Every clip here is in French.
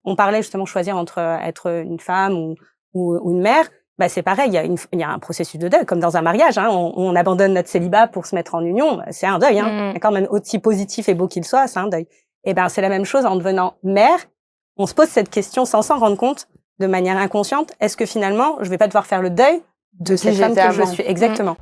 on parlait justement choisir entre être une femme ou une mère, bah c'est pareil, il y a un processus de deuil, comme dans un mariage. Hein, on abandonne notre célibat pour se mettre en union, bah, c'est un deuil. Hein, d'accord, même aussi positif et beau qu'il soit, c'est un deuil. Et ben c'est la même chose en devenant mère. On se pose cette question sans s'en rendre compte, de manière inconsciente. Est-ce que finalement, je vais pas devoir faire le deuil de cette femme que je suis? Exactement.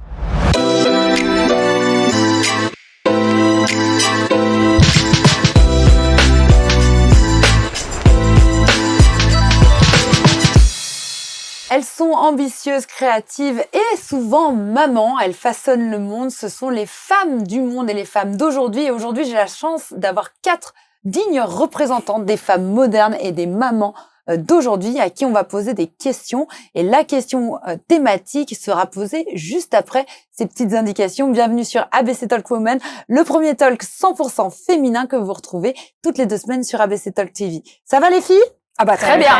Elles sont ambitieuses, créatives et souvent mamans. Elles façonnent le monde. Ce sont les femmes du monde et les femmes d'aujourd'hui. Et aujourd'hui, j'ai la chance d'avoir 4 dignes représentantes des femmes modernes et des mamans d'aujourd'hui à qui on va poser des questions. Et la question thématique sera posée juste après ces petites indications. Bienvenue sur ABC Talk Women, le premier talk 100% féminin que vous retrouvez toutes les 2 semaines sur ABC Talk TV. Ça va les filles? Ah bah très bien.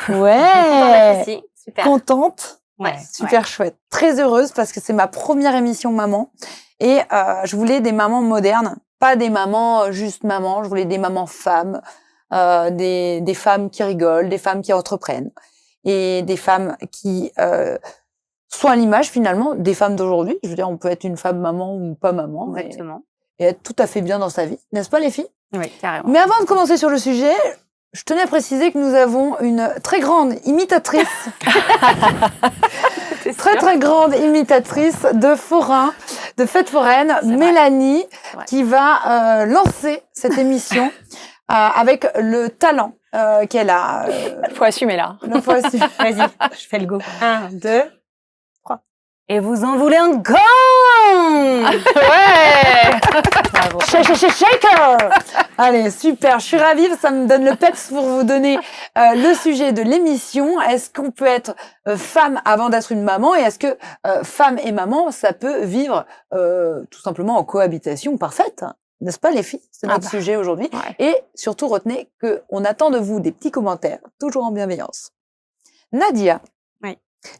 Ouais. Super. Contente, Ouais. super chouette, très heureuse parce que c'est ma première émission maman et je voulais des mamans modernes, pas des mamans juste mamans, je voulais des mamans femmes, des femmes qui rigolent, des femmes qui entreprennent et des femmes qui sont à l'image finalement des femmes d'aujourd'hui. Je veux dire, on peut être une femme maman ou pas maman et être tout à fait bien dans sa vie, n'est-ce pas les filles? Oui, carrément. Mais avant de commencer sur le sujet, je tenais à préciser que nous avons une très grande imitatrice, très grande imitatrice de forains, de fêtes foraines, Mélanie, qui va lancer cette émission avec le talent qu'elle a. Faut assumer là. Faut assumer. Vas-y, je fais le go. 1, 2, 3. Et vous en voulez un gong? Ouais. Bravo. Shaker. Allez, super. Je suis ravie, ça me donne le peps pour vous donner le sujet de l'émission. Est-ce qu'on peut être femme avant d'être une maman? Et est-ce que femme et maman, ça peut vivre tout simplement en cohabitation parfaite? N'est-ce pas les filles? C'est notre sujet aujourd'hui. Ouais. Et surtout, retenez qu'on attend de vous des petits commentaires, toujours en bienveillance. Nadia.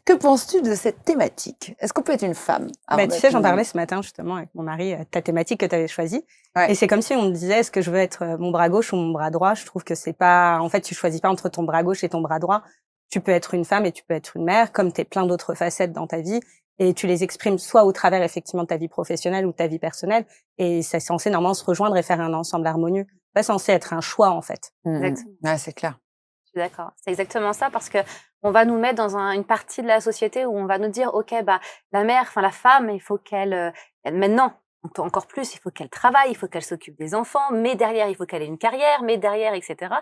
Que penses-tu de cette thématique? Est-ce qu'on peut être une femme? Tu sais, j'en parlais ce matin justement avec mon mari, ta thématique que tu avais choisie. Ouais. Et c'est comme si on me disait, est-ce que je veux être mon bras gauche ou mon bras droit? Je trouve que c'est pas... En fait, tu choisis pas entre ton bras gauche et ton bras droit. Tu peux être une femme et tu peux être une mère, comme tu es plein d'autres facettes dans ta vie. Et tu les exprimes soit au travers effectivement de ta vie professionnelle ou de ta vie personnelle. Et c'est censé normalement se rejoindre et faire un ensemble harmonieux. C'est pas censé être un choix en fait. Exactement. Ouais, c'est clair. Je suis d'accord. C'est exactement ça parce que on va nous mettre dans une partie de la société où on va nous dire, ok, bah la mère, enfin la femme, il faut qu'elle maintenant encore plus, il faut qu'elle travaille, il faut qu'elle s'occupe des enfants, mais derrière il faut qu'elle ait une carrière, mais derrière, etc.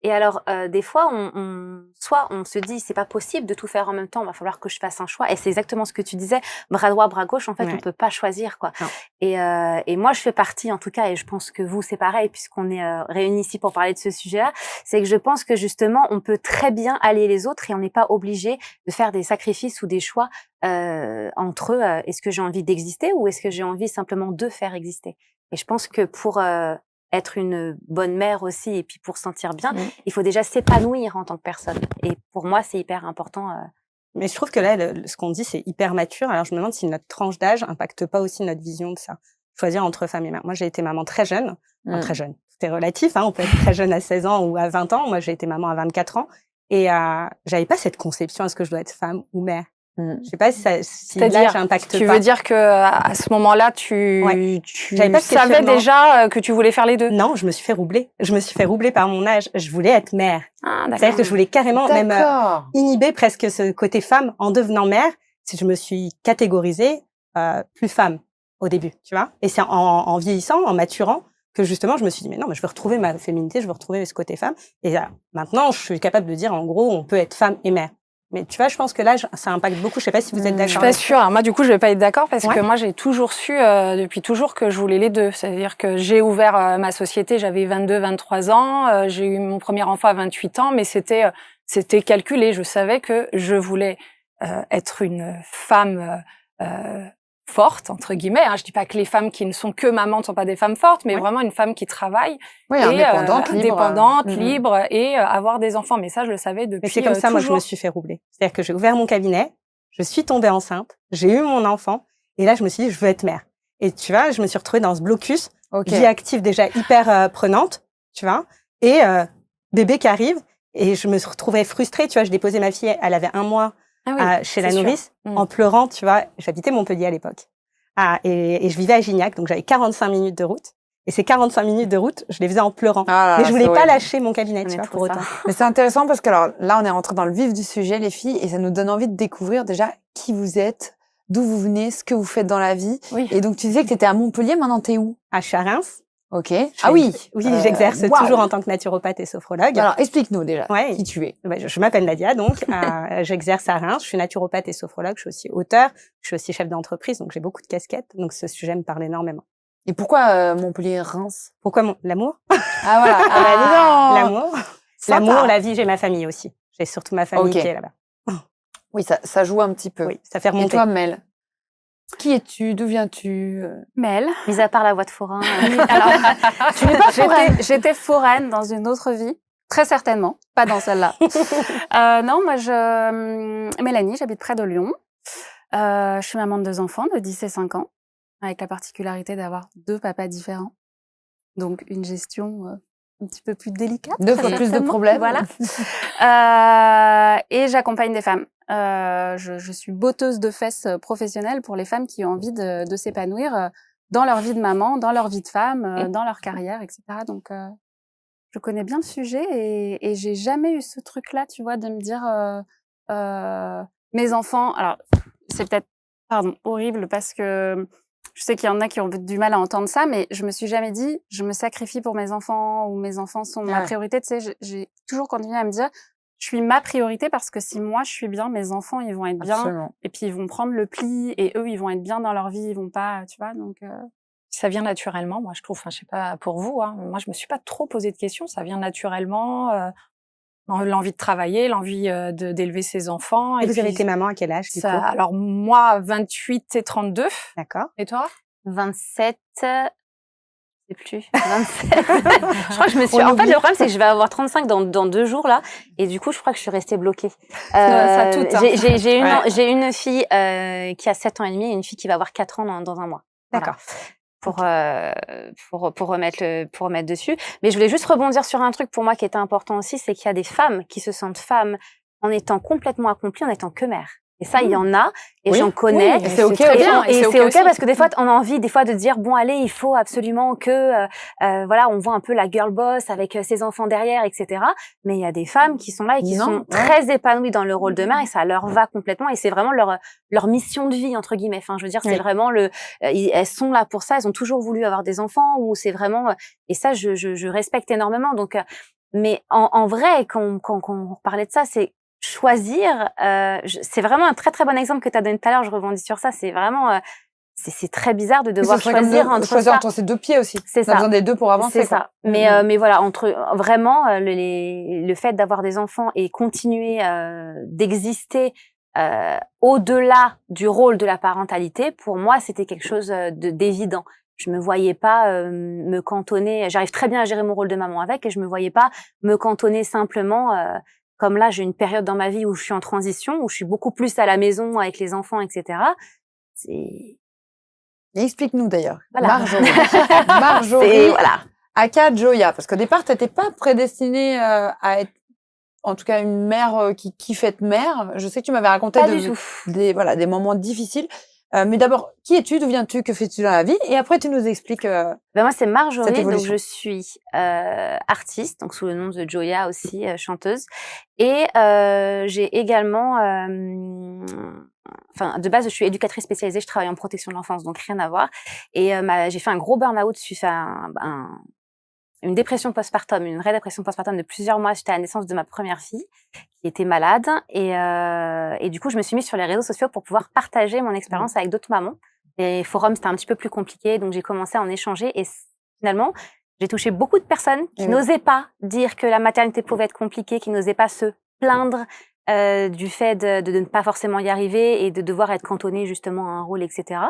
Et alors des fois, soit on se dit c'est pas possible de tout faire en même temps, il va falloir que je fasse un choix. Et c'est exactement ce que tu disais, bras droit, bras gauche. En fait, on peut pas choisir quoi. Et moi, je fais partie, en tout cas, et je pense que vous c'est pareil, puisqu'on est réunis ici pour parler de ce sujet-là, c'est que je pense que justement, on peut très bien allier les autres et on n'est pas obligé de faire des sacrifices ou des choix entre est-ce que j'ai envie d'exister ou est-ce que j'ai envie simplement de faire exister. Et je pense que pour être une bonne mère aussi et puis pour se sentir bien, il faut déjà s'épanouir en tant que personne. Et pour moi, c'est hyper important. Mais je trouve que là, ce qu'on dit, c'est hyper mature. Alors, je me demande si notre tranche d'âge impacte pas aussi notre vision de ça. Choisir entre femme et mère. Moi, j'ai été maman très jeune. Enfin, très jeune. C'est relatif, hein. On peut être très jeune à 16 ans ou à 20 ans. Moi, j'ai été maman à 24 ans. Et j'avais pas cette conception, est-ce que je dois être femme ou mère? Je sais pas si l'âge impacte pas. Tu veux dire que à ce moment-là, tu savais déjà que tu voulais faire les deux? Non, je me suis fait roubler. Je me suis fait roubler par mon âge. Je voulais être mère. C'est-à-dire que je voulais carrément même inhiber presque ce côté femme en devenant mère. Si je me suis catégorisée plus femme au début, tu vois. Et c'est en vieillissant, en maturant, que justement je me suis dit mais non, mais je veux retrouver ma féminité, je veux retrouver ce côté femme. Et maintenant, je suis capable de dire en gros, on peut être femme et mère. Mais tu vois, je pense que là, ça impacte beaucoup. Je sais pas si vous êtes d'accord. Je suis pas sûre. Alors moi, du coup, je vais pas être d'accord parce que moi, j'ai toujours su, depuis toujours, que je voulais les deux. C'est-à-dire que j'ai ouvert ma société, j'avais 22, 23 ans. J'ai eu mon premier enfant à 28 ans, mais c'était calculé. Je savais que je voulais être une femme forte, entre guillemets. Je dis pas que les femmes qui ne sont que mamans ne sont pas des femmes fortes, mais vraiment une femme qui travaille. Oui, indépendante, libre et avoir des enfants. Mais ça, je le savais depuis. Mais c'est comme ça, moi, je me suis fait roubler. C'est-à-dire que j'ai ouvert mon cabinet, je suis tombée enceinte, j'ai eu mon enfant, et là, je me suis dit, je veux être mère. Et tu vois, je me suis retrouvée dans ce blocus, vie active déjà hyper prenante, tu vois, et bébé qui arrive. Et je me retrouvais frustrée, tu vois. Je déposais ma fille, elle avait 1 mois chez la nourrice, sûr. en pleurant, tu vois. J'habitais Montpellier à l'époque. Et je vivais à Gignac, donc j'avais 45 minutes de route. Et ces 45 minutes de route, je les faisais en pleurant. Mais je voulais pas lâcher mon cabinet, tu vois, pour autant. Mais c'est intéressant parce que alors, là, on est rentré dans le vif du sujet, les filles, et ça nous donne envie de découvrir déjà qui vous êtes, d'où vous venez, ce que vous faites dans la vie. Oui. Et donc, tu disais que tu étais à Montpellier, maintenant t'es où? Je suis à Reims. Ok. Oui, j'exerce toujours en tant que naturopathe et sophrologue. Alors, explique-nous déjà qui tu es. Je m'appelle Nadia, donc j'exerce à Reims. Je suis naturopathe et sophrologue. Je suis aussi auteure. Je suis aussi chef d'entreprise, donc j'ai beaucoup de casquettes. Donc ce sujet me parle énormément. Et pourquoi Montpellier-Reims? Pourquoi l'amour? Ah voilà, l'amour. L'amour, la vie, j'ai ma famille aussi. J'ai surtout ma famille qui est là-bas. Oui, ça joue un petit peu. Oui, ça fait remonter. Et toi, Mel? Qui es-tu? D'où viens-tu? Mel, mis à part la voix de forain. Alors, tu n'es pas foraine. J'étais foraine dans une autre vie, très certainement, pas dans celle-là. Non, moi, Mélanie, j'habite près de Lyon. Je suis maman de 2 enfants de 10 et 5 ans, avec la particularité d'avoir 2 papas différents. Donc, une gestion un petit peu plus délicate. 2 fois plus de problèmes. Voilà. Et j'accompagne des femmes. Je suis botteuse de fesses professionnelle pour les femmes qui ont envie de s'épanouir dans leur vie de maman, dans leur vie de femme, dans leur carrière, etc. Donc, je connais bien le sujet et j'ai jamais eu ce truc-là, tu vois, de me dire mes enfants. Alors, c'est peut-être, horrible parce que je sais qu'il y en a qui ont du mal à entendre ça, mais je me suis jamais dit je me sacrifie pour mes enfants ou mes enfants sont ma priorité. Tu sais, j'ai toujours continué à me dire je suis ma priorité parce que si moi je suis bien, mes enfants ils vont être bien. Absolument. Et puis ils vont prendre le pli et eux ils vont être bien dans leur vie, ils vont pas, tu vois. Donc ça vient naturellement, moi je trouve. Enfin, je sais pas pour vous, hein. Moi je me suis pas trop posé de questions. Ça vient naturellement. L'envie de travailler, l'envie d'élever ses enfants. Et vous avez été maman à quel âge, du coup? Alors, moi, 28 et 32. D'accord. Et toi? 27, je sais plus, 27. Je crois que je me suis... En fait, le problème, c'est que je vais avoir 35 dans 2 jours, là. Et du coup, je crois que je suis restée bloquée. J'ai une fille qui a 7 ans et demi et une fille qui va avoir 4 ans dans 1 mois. D'accord. Voilà. Pour remettre dessus. Mais je voulais juste rebondir sur un truc pour moi qui était important aussi, c'est qu'il y a des femmes qui se sentent femmes en étant complètement accomplies, en étant que mères. Et ça, il y en a, et j'en connais. Et c'est OK. Et c'est OK parce que des fois, on a envie, de dire, bon, allez, il faut absolument que, voilà, on voit un peu la girl boss avec ses enfants derrière, etc. Mais il y a des femmes qui sont là et qui sont très épanouies dans le rôle de mère et ça leur va complètement et c'est vraiment leur mission de vie, entre guillemets. Enfin, je veux dire, c'est vraiment elles sont là pour ça, elles ont toujours voulu avoir des enfants ou c'est vraiment, et ça, je respecte énormément. Donc, mais en vrai, quand on parlait de ça, c'est choisir, c'est vraiment un très très bon exemple que tu as donné tout à l'heure, je rebondis sur ça, c'est vraiment c'est très bizarre de devoir choisir entre ses 2 pieds aussi. C'est ça. On a besoin des 2 pour avancer. C'est ça. Mais voilà, vraiment le fait d'avoir des enfants et continuer d'exister au-delà du rôle de la parentalité, pour moi, c'était quelque chose d'évident. Je me voyais pas me cantonner, j'arrive très bien à gérer mon rôle de maman avec et je me voyais pas me cantonner simplement comme là, j'ai une période dans ma vie où je suis en transition, où je suis beaucoup plus à la maison avec les enfants, etc. Et explique-nous d'ailleurs. Voilà. Marjorie. Voilà. Aka Joya. Parce qu'au départ, t'étais pas prédestinée à être, en tout cas, une mère qui kiffe être mère. Je sais que tu m'avais raconté des moments difficiles. Mais d'abord, qui es-tu? D'où viens-tu? Que fais-tu dans la vie? Et après, tu nous expliques. Moi, c'est Marjorie. Donc, je suis artiste, donc sous le nom de Joya aussi, chanteuse. Et j'ai également, de base, je suis éducatrice spécialisée. Je travaille en protection de l'enfance, donc rien à voir. Et j'ai fait un gros burn-out suite à une dépression postpartum, une vraie dépression postpartum de plusieurs mois suite à la naissance de ma première fille qui était malade et du coup je me suis mise sur les réseaux sociaux pour pouvoir partager mon expérience avec d'autres mamans. Les forums c'était un petit peu plus compliqué donc j'ai commencé à en échanger et finalement j'ai touché beaucoup de personnes qui n'osaient pas dire que la maternité pouvait être compliquée, qui n'osaient pas se plaindre du fait de ne pas forcément y arriver et de devoir être cantonnée justement à un rôle, etc.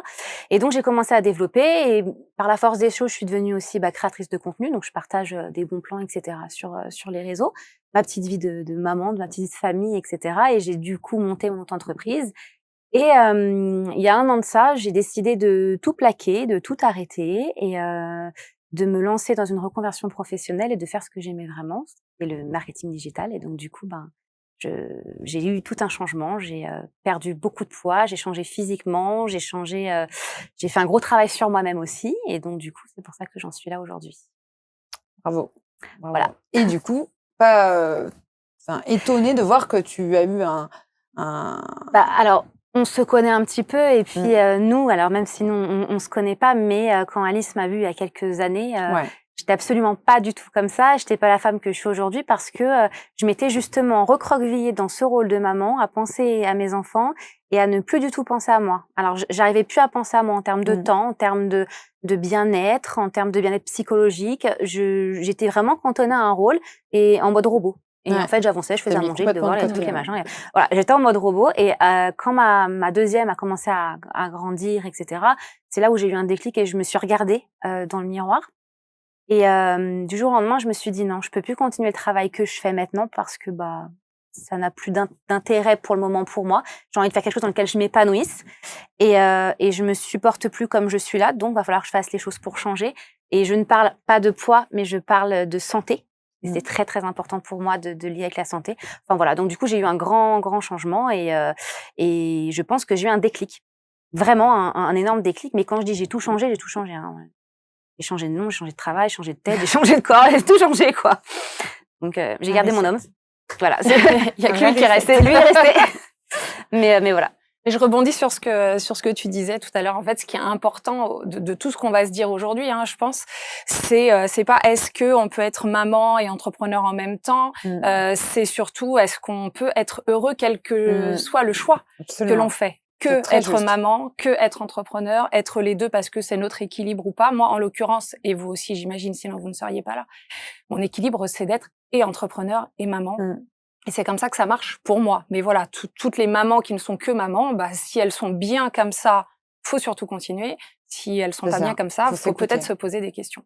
Et donc, j'ai commencé à développer et par la force des choses, je suis devenue aussi créatrice de contenu. Donc, je partage des bons plans, etc. sur les réseaux, ma petite vie de maman, de ma petite famille, etc. Et j'ai du coup monté mon entreprise. Et il y a 1 an de ça, j'ai décidé de tout plaquer, de tout arrêter et de me lancer dans une reconversion professionnelle et de faire ce que j'aimais vraiment, et le marketing digital. Et donc, du coup, j'ai eu tout un changement. J'ai perdu beaucoup de poids, j'ai changé physiquement, j'ai fait un gros travail sur moi-même aussi. Et donc, du coup, c'est pour ça que j'en suis là aujourd'hui. Bravo. Voilà. Et du coup, pas étonnée de voir que tu as eu alors, on se connaît un petit peu et puis nous, alors même si nous on se connaît pas, mais quand Alice m'a vue il y a quelques années, j'étais absolument pas du tout comme ça. J'étais pas la femme que je suis aujourd'hui parce que je m'étais justement recroquevillée dans ce rôle de maman, à penser à mes enfants et à ne plus du tout penser à moi. Alors, j'arrivais plus à penser à moi en termes de temps, en termes de bien-être, en termes de bien-être psychologique. J'étais vraiment cantonnée à un rôle et en mode robot. Et en fait, j'avançais, je faisais à manger, les devoirs, les trucs, les machins. Voilà, j'étais en mode robot. Et quand ma deuxième a commencé à grandir, etc., c'est là où j'ai eu un déclic et je me suis regardée dans le miroir. Et du jour au lendemain, je me suis dit non, je peux plus continuer le travail que je fais maintenant parce que ça n'a plus d'intérêt pour le moment pour moi. J'ai envie de faire quelque chose dans lequel je m'épanouisse. Et je me supporte plus comme je suis là. Donc, va falloir que je fasse les choses pour changer. Et je ne parle pas de poids, mais je parle de santé. C'est très, très important pour moi de lier avec la santé. Enfin, voilà. Donc, du coup, j'ai eu un grand, grand changement et je pense que j'ai eu un déclic. Vraiment un énorme déclic. Mais quand je dis j'ai tout changé, j'ai tout changé. Hein. J'ai changé de nom, j'ai changé de travail, j'ai changé de tête, j'ai changé de corps, j'ai tout changé, quoi. Donc, j'ai gardé mon homme. Voilà. Il y a que lui qui est resté. Lui est resté. mais voilà. Et je rebondis sur ce que tu disais tout à l'heure. En fait, ce qui est important de tout ce qu'on va se dire aujourd'hui, je pense, c'est pas est-ce que on peut être maman et entrepreneur en même temps. C'est surtout est-ce qu'on peut être heureux quel que soit le choix que l'on fait. Que être maman, que être entrepreneur, être les deux parce que c'est notre équilibre ou pas. Moi, en l'occurrence, et vous aussi, j'imagine, sinon vous ne seriez pas là. Mon équilibre, c'est d'être et entrepreneur et maman. Et c'est comme ça que ça marche pour moi. Mais voilà, toutes les mamans qui ne sont que mamans, si elles sont bien comme ça, faut surtout continuer. Si elles sont pas bien comme ça, faut peut-être se poser des questions.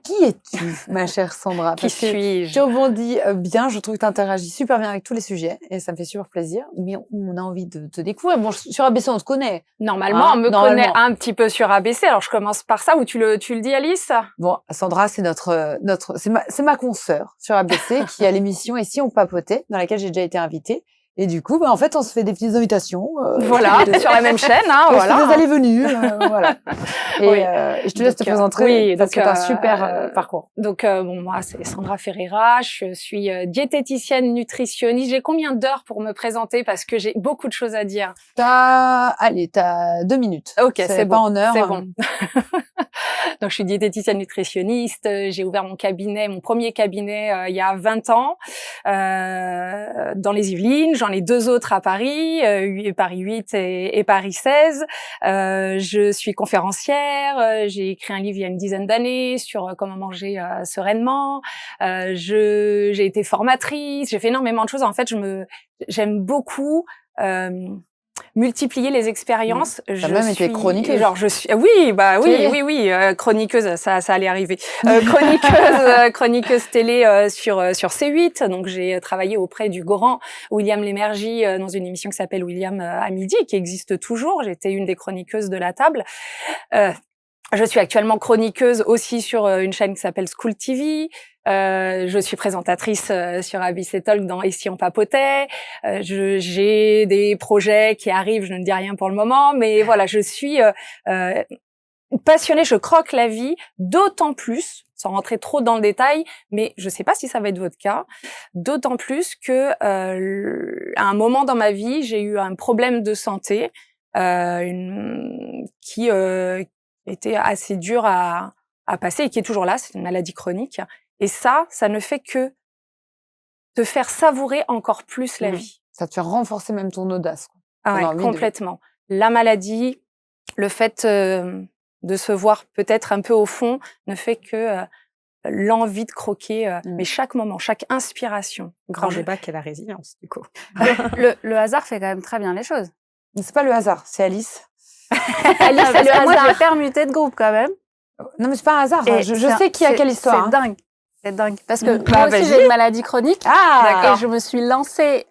Qui es-tu, ma chère Sandra? Qui suis-je? Tu rebondis bien, je trouve que tu interagis super bien avec tous les sujets et ça me fait super plaisir. Mais on a envie de te découvrir. Bon, sur ABC, on te connaît. Normalement, on me connaît un petit peu sur ABC. Alors, je commence par ça ou tu le dis, Alice? Bon, Sandra, c'est c'est ma consoeur sur ABC qui a l'émission Et si on papotait, dans laquelle j'ai déjà été invitée. Et du coup, en fait, on se fait des petites invitations. Voilà, sur la même chaîne, voilà. Des allées-venues, voilà. Et je te laisse te présenter parce que tu as un super parcours. Donc, moi, c'est Sandra Ferreira. Je suis diététicienne nutritionniste. J'ai combien d'heures pour me présenter parce que j'ai beaucoup de choses à dire? T'as 2 minutes. Ok, c'est bon. Pas en heure. C'est bon. Donc, je suis diététicienne nutritionniste. J'ai ouvert mon premier cabinet il y a 20 ans dans les Yvelines. J'en ai 2 autres à Paris, Paris 8 et Paris 16. Je suis conférencière. J'ai écrit un livre il y a une dizaine d'années sur comment manger sereinement. J'ai été formatrice. J'ai fait énormément de choses. En fait, j'aime beaucoup multiplier les expériences. T'as même été chroniqueuse. Genre, oui, chroniqueuse, ça allait arriver. Chroniqueuse télé sur C8. Donc, j'ai travaillé auprès du grand William Lémergie dans une émission qui s'appelle William à midi, qui existe toujours. J'étais une des chroniqueuses de la table. Je suis actuellement chroniqueuse aussi sur une chaîne qui s'appelle School TV. Je suis présentatrice sur ABC Talk dans Et si on papotait. J'ai des projets qui arrivent, je ne dis rien pour le moment, mais voilà, je suis passionnée, je croque la vie, d'autant plus, sans rentrer trop dans le détail, mais je sais pas si ça va être votre cas, d'autant plus que à un moment dans ma vie, j'ai eu un problème de santé qui était assez dur à passer et qui est toujours là, c'est une maladie chronique. Et ça ne fait que te faire savourer encore plus la vie. Ça te fait renforcer même ton audace. Quoi. Ah ouais, complètement. La maladie, le fait de se voir peut-être un peu au fond, ne fait que l'envie de croquer, mais chaque moment, chaque inspiration. Grand débat qu'est la résilience, du coup. Le hasard fait quand même très bien les choses. Mais c'est pas le hasard, c'est Alice. Alice, le hasard a permuté de groupe quand même. Non, mais c'est pas un hasard. Je sais qui a quelle histoire. C'est dingue. C'est dingue. Parce que moi aussi, j'ai une maladie chronique. Et je me suis lancée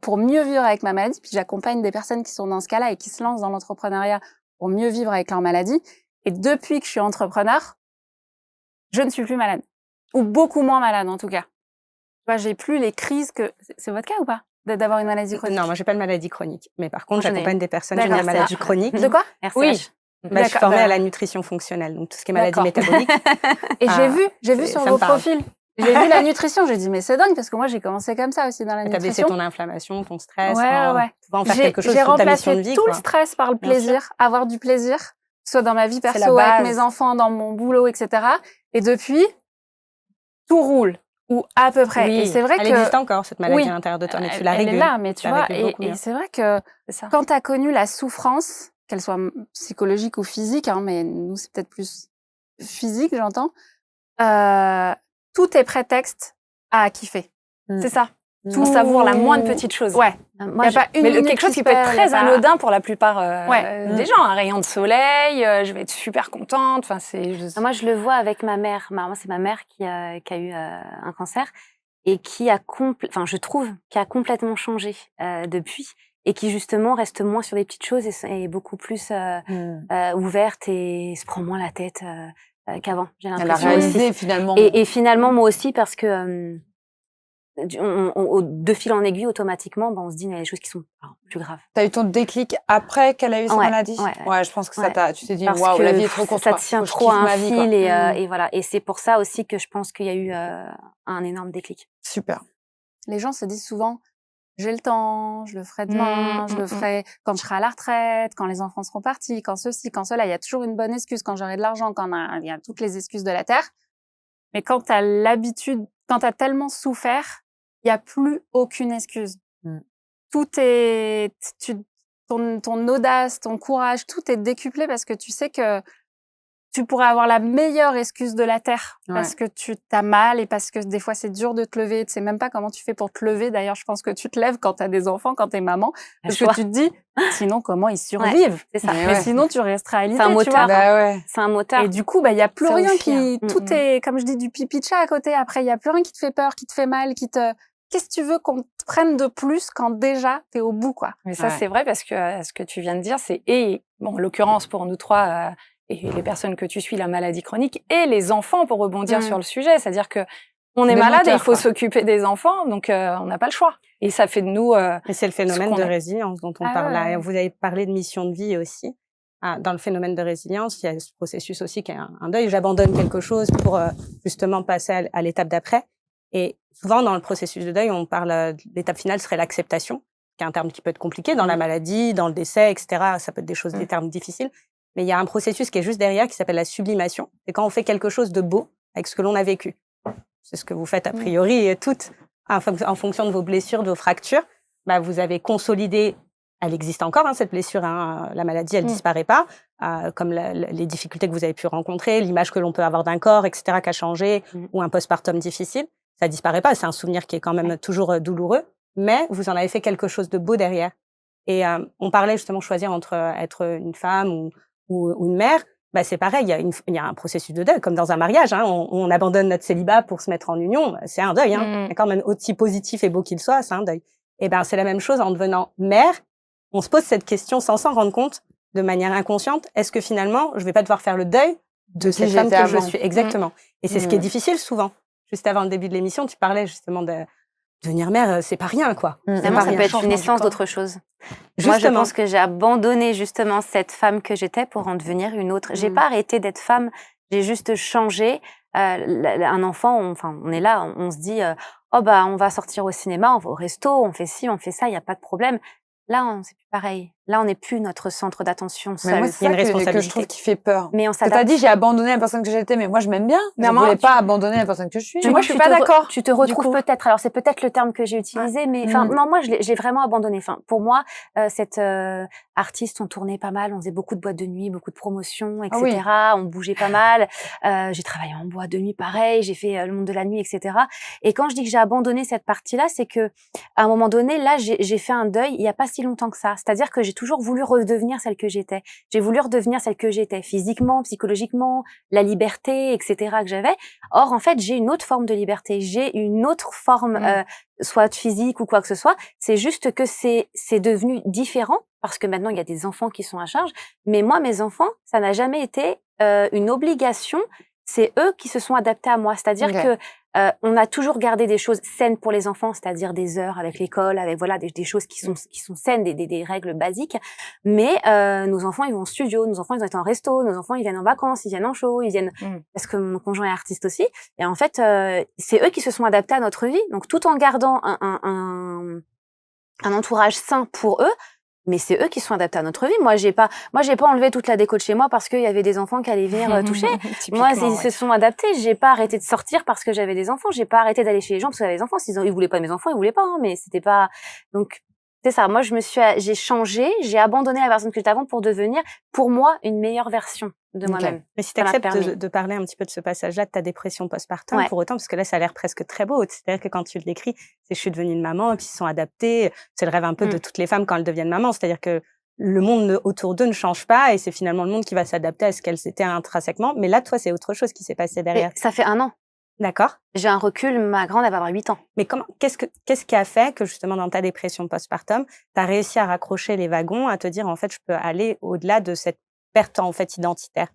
pour mieux vivre avec ma maladie. Puis j'accompagne des personnes qui sont dans ce cas-là et qui se lancent dans l'entrepreneuriat pour mieux vivre avec leur maladie. Et depuis que je suis entrepreneur, je ne suis plus malade. Ou beaucoup moins malade, en tout cas. vois, j'ai plus les crises que... C'est votre cas ou pas? D'avoir une maladie chronique? Non, moi, j'ai pas de maladie chronique. Mais par contre, Moi, j'en ai j'accompagne des personnes qui ont des maladies chroniques. De quoi? RCH. Oui. Bah, je suis formée à la nutrition fonctionnelle, donc tout ce qui est maladie métabolique. Et j'ai vu sur vos profils, j'ai vu la nutrition, j'ai dit mais c'est dingue parce que moi j'ai commencé comme ça aussi dans la nutrition. T'as baissé ton inflammation, ton stress, ouais. Pouvoir en faire quelque chose J'ai sur ta mission de remplacé vie. tout le stress par le plaisir, avoir du plaisir, soit dans ma vie C'est perso, la avec base. mes enfants, dans mon boulot, etc. Et depuis, tout roule, ou à peu près. Oui, et c'est vrai elle existe encore, cette maladie à l'intérieur de toi, mais tu la régules. Elle est là, mais tu vois, et c'est vrai que ça. quand tu as connu la souffrance, qu'elle soit psychologique ou physique, hein, mais nous, c'est peut-être plus physique, j'entends, tout est prétexte à kiffer. C'est ça. Pour savoir la moindre petite chose. Ouais. Moi, pas une mais minute quelque chose qui se peut être perd, très anodin pour la plupart des gens. Un rayon de soleil, je vais être super contente. Enfin, moi, je le vois avec ma mère. Moi, c'est ma mère qui a eu un cancer et qui a je trouve, qui a complètement changé depuis et qui justement reste moins sur des petites choses et beaucoup plus ouverte et se prend moins la tête qu'avant. J'ai l'impression. Elle a réalisé finalement. Et finalement, moi aussi, parce que de fil en aiguille, automatiquement, on se dit il y a des choses qui sont plus graves. T'as eu ton déclic après qu'elle a eu sa maladie? Ouais, je pense que tu t'es dit waouh, la vie est trop courte. Ça tient trop à un fil et voilà. Et c'est pour ça aussi que je pense qu'il y a eu un énorme déclic. Super. Les gens se disent souvent j'ai le temps, je le ferai demain, je le ferai quand je serai à la retraite, quand les enfants seront partis, quand ceci, quand cela. Il y a toujours une bonne excuse, quand j'aurai de l'argent, il y a toutes les excuses de la terre. Mais quand t'as l'habitude, quand t'as tellement souffert, il y a plus aucune excuse. Tout est, ton audace, ton courage, tout est décuplé parce que tu sais que tu pourrais avoir la meilleure excuse de la terre parce que tu t'as mal et parce que des fois c'est dur de te lever. Tu sais même pas comment tu fais pour te lever. D'ailleurs, je pense que tu te lèves quand t'as des enfants, quand t'es maman, parce que tu te dis sinon comment ils survivent. C'est ça. Mais sinon tu resteras alité. C'est un moteur. C'est un moteur. Et du coup, il y a plus ça rien aussi, tout est comme je dis du pipi de chat à côté. Après, il y a plus rien qui te fait peur, qui te fait mal, Qu'est-ce que tu veux qu'on te prenne de plus quand déjà t'es au bout, quoi. Mais ça, c'est vrai parce que ce que tu viens de dire, c'est en l'occurrence pour nous trois et les personnes que tu suis, la maladie chronique et les enfants pour rebondir sur le sujet. C'est-à-dire que on est malade et il faut s'occuper des enfants, donc on n'a pas le choix. Et ça fait de nous. Et c'est le phénomène de résilience dont on parle là. Vous avez parlé de mission de vie aussi. Dans le phénomène de résilience, il y a ce processus aussi qui est un deuil. J'abandonne quelque chose pour justement passer à l'étape d'après. Et souvent, dans le processus de deuil, on parle, l'étape finale serait l'acceptation, qui est un terme qui peut être compliqué dans la maladie, dans le décès, etc. Ça peut être des termes difficiles. Mais il y a un processus qui est juste derrière, qui s'appelle la sublimation. C'est quand on fait quelque chose de beau avec ce que l'on a vécu. C'est ce que vous faites a priori toutes, en fonction de vos blessures, de vos fractures. Vous avez consolidé, elle existe encore, cette blessure, la maladie, elle disparaît pas, comme les difficultés que vous avez pu rencontrer, l'image que l'on peut avoir d'un corps, etc., qui a changé, ou un postpartum difficile. Ça disparaît pas, c'est un souvenir qui est quand même toujours douloureux, mais vous en avez fait quelque chose de beau derrière. Et on parlait justement choisir entre être une femme ou une mère. C'est pareil, il y a un processus de deuil, comme dans un mariage. On abandonne notre célibat pour se mettre en union, c'est un deuil. D'accord, même aussi positif et beau qu'il soit, c'est un deuil. Et c'est la même chose en devenant mère. On se pose cette question sans s'en rendre compte, de manière inconsciente. Est-ce que finalement, je vais pas devoir faire le deuil de cette femme que je suis? Exactement. Et c'est ce qui est difficile souvent. Juste avant le début de l'émission, tu parlais justement de devenir mère, c'est pas rien, quoi. Ça peut être une naissance d'autre chose. Moi, je pense que j'ai abandonné justement cette femme que j'étais pour en devenir une autre. J'ai pas arrêté d'être femme, j'ai juste changé. Un enfant, on est là, on se dit, on va sortir au cinéma, on va au resto, on fait ci, on fait ça, il y a pas de problème. Là, c'est plus pareil. Là, on n'est plus notre centre d'attention seul. Mais moi, c'est ça que je trouve qui fait peur. Mais on s'adapte. T'as dit, j'ai abandonné la personne que j'étais, mais moi, je m'aime bien. Je ne voulais pas abandonner la personne que je suis. Mais moi, je suis pas d'accord. Tu te retrouves peut-être. Alors, c'est peut-être le terme que j'ai utilisé, mais non, moi, j'ai vraiment abandonné. Pour moi, cette artiste, on tournait pas mal, on faisait beaucoup de boîtes de nuit, beaucoup de promotions, etc. On bougeait pas mal. J'ai travaillé en boîte de nuit, pareil. J'ai fait le monde de la nuit, etc. Et quand je dis que j'ai abandonné cette partie-là, c'est que à un moment donné, là, j'ai fait un deuil. Il y a pas si longtemps que ça. C'est-à-dire que j'ai toujours voulu redevenir celle que j'étais. J'ai voulu redevenir celle que j'étais, physiquement, psychologiquement, la liberté, etc. que j'avais. Or, en fait, j'ai une autre forme de liberté. J'ai une autre forme, soit physique ou quoi que ce soit. C'est juste que c'est devenu différent parce que maintenant, il y a des enfants qui sont à charge. Mais moi, mes enfants, ça n'a jamais été une obligation. C'est eux qui se sont adaptés à moi. C'est-à-dire que On a toujours gardé des choses saines pour les enfants, c'est-à-dire des heures avec l'école, avec voilà des choses qui sont saines, des règles basiques. Mais nos enfants, ils vont au studio, nos enfants, ils vont être en resto, nos enfants, ils viennent en vacances, ils viennent en show, ils viennent parce que mon conjoint est artiste aussi. Et en fait, c'est eux qui se sont adaptés à notre vie, donc tout en gardant un entourage sain pour eux. Mais c'est eux qui sont adaptés à notre vie. Moi, j'ai pas enlevé toute la déco de chez moi parce qu'il y avait des enfants qui allaient venir toucher. Moi, ils se sont adaptés. J'ai pas arrêté de sortir parce que j'avais des enfants. J'ai pas arrêté d'aller chez les gens parce que j'avais des enfants. Ils voulaient pas de mes enfants, ils voulaient pas, hein, mais c'était pas, donc, c'est ça. Moi, j'ai changé, j'ai abandonné la personne que j'étais avant pour devenir, pour moi, une meilleure version de moi-même. Mais si tu acceptes de parler un petit peu de ce passage-là, de ta dépression postpartum, pour autant, parce que là, ça a l'air presque très beau. C'est-à-dire que quand tu le décris, c'est je suis devenue une maman, et puis ils se sont adaptés. C'est le rêve un peu de toutes les femmes quand elles deviennent mamans. C'est-à-dire que le monde autour d'eux ne change pas, et c'est finalement le monde qui va s'adapter à ce qu'elles étaient intrinsèquement. Mais là, toi, c'est autre chose qui s'est passé derrière. Mais ça fait 1 an. D'accord. J'ai un recul, ma grande, elle va avoir 8 ans. Mais qu'est-ce qui a fait que justement dans ta dépression postpartum, tu as réussi à raccrocher les wagons, à te dire en fait je peux aller au-delà de cette perte en fait identitaire?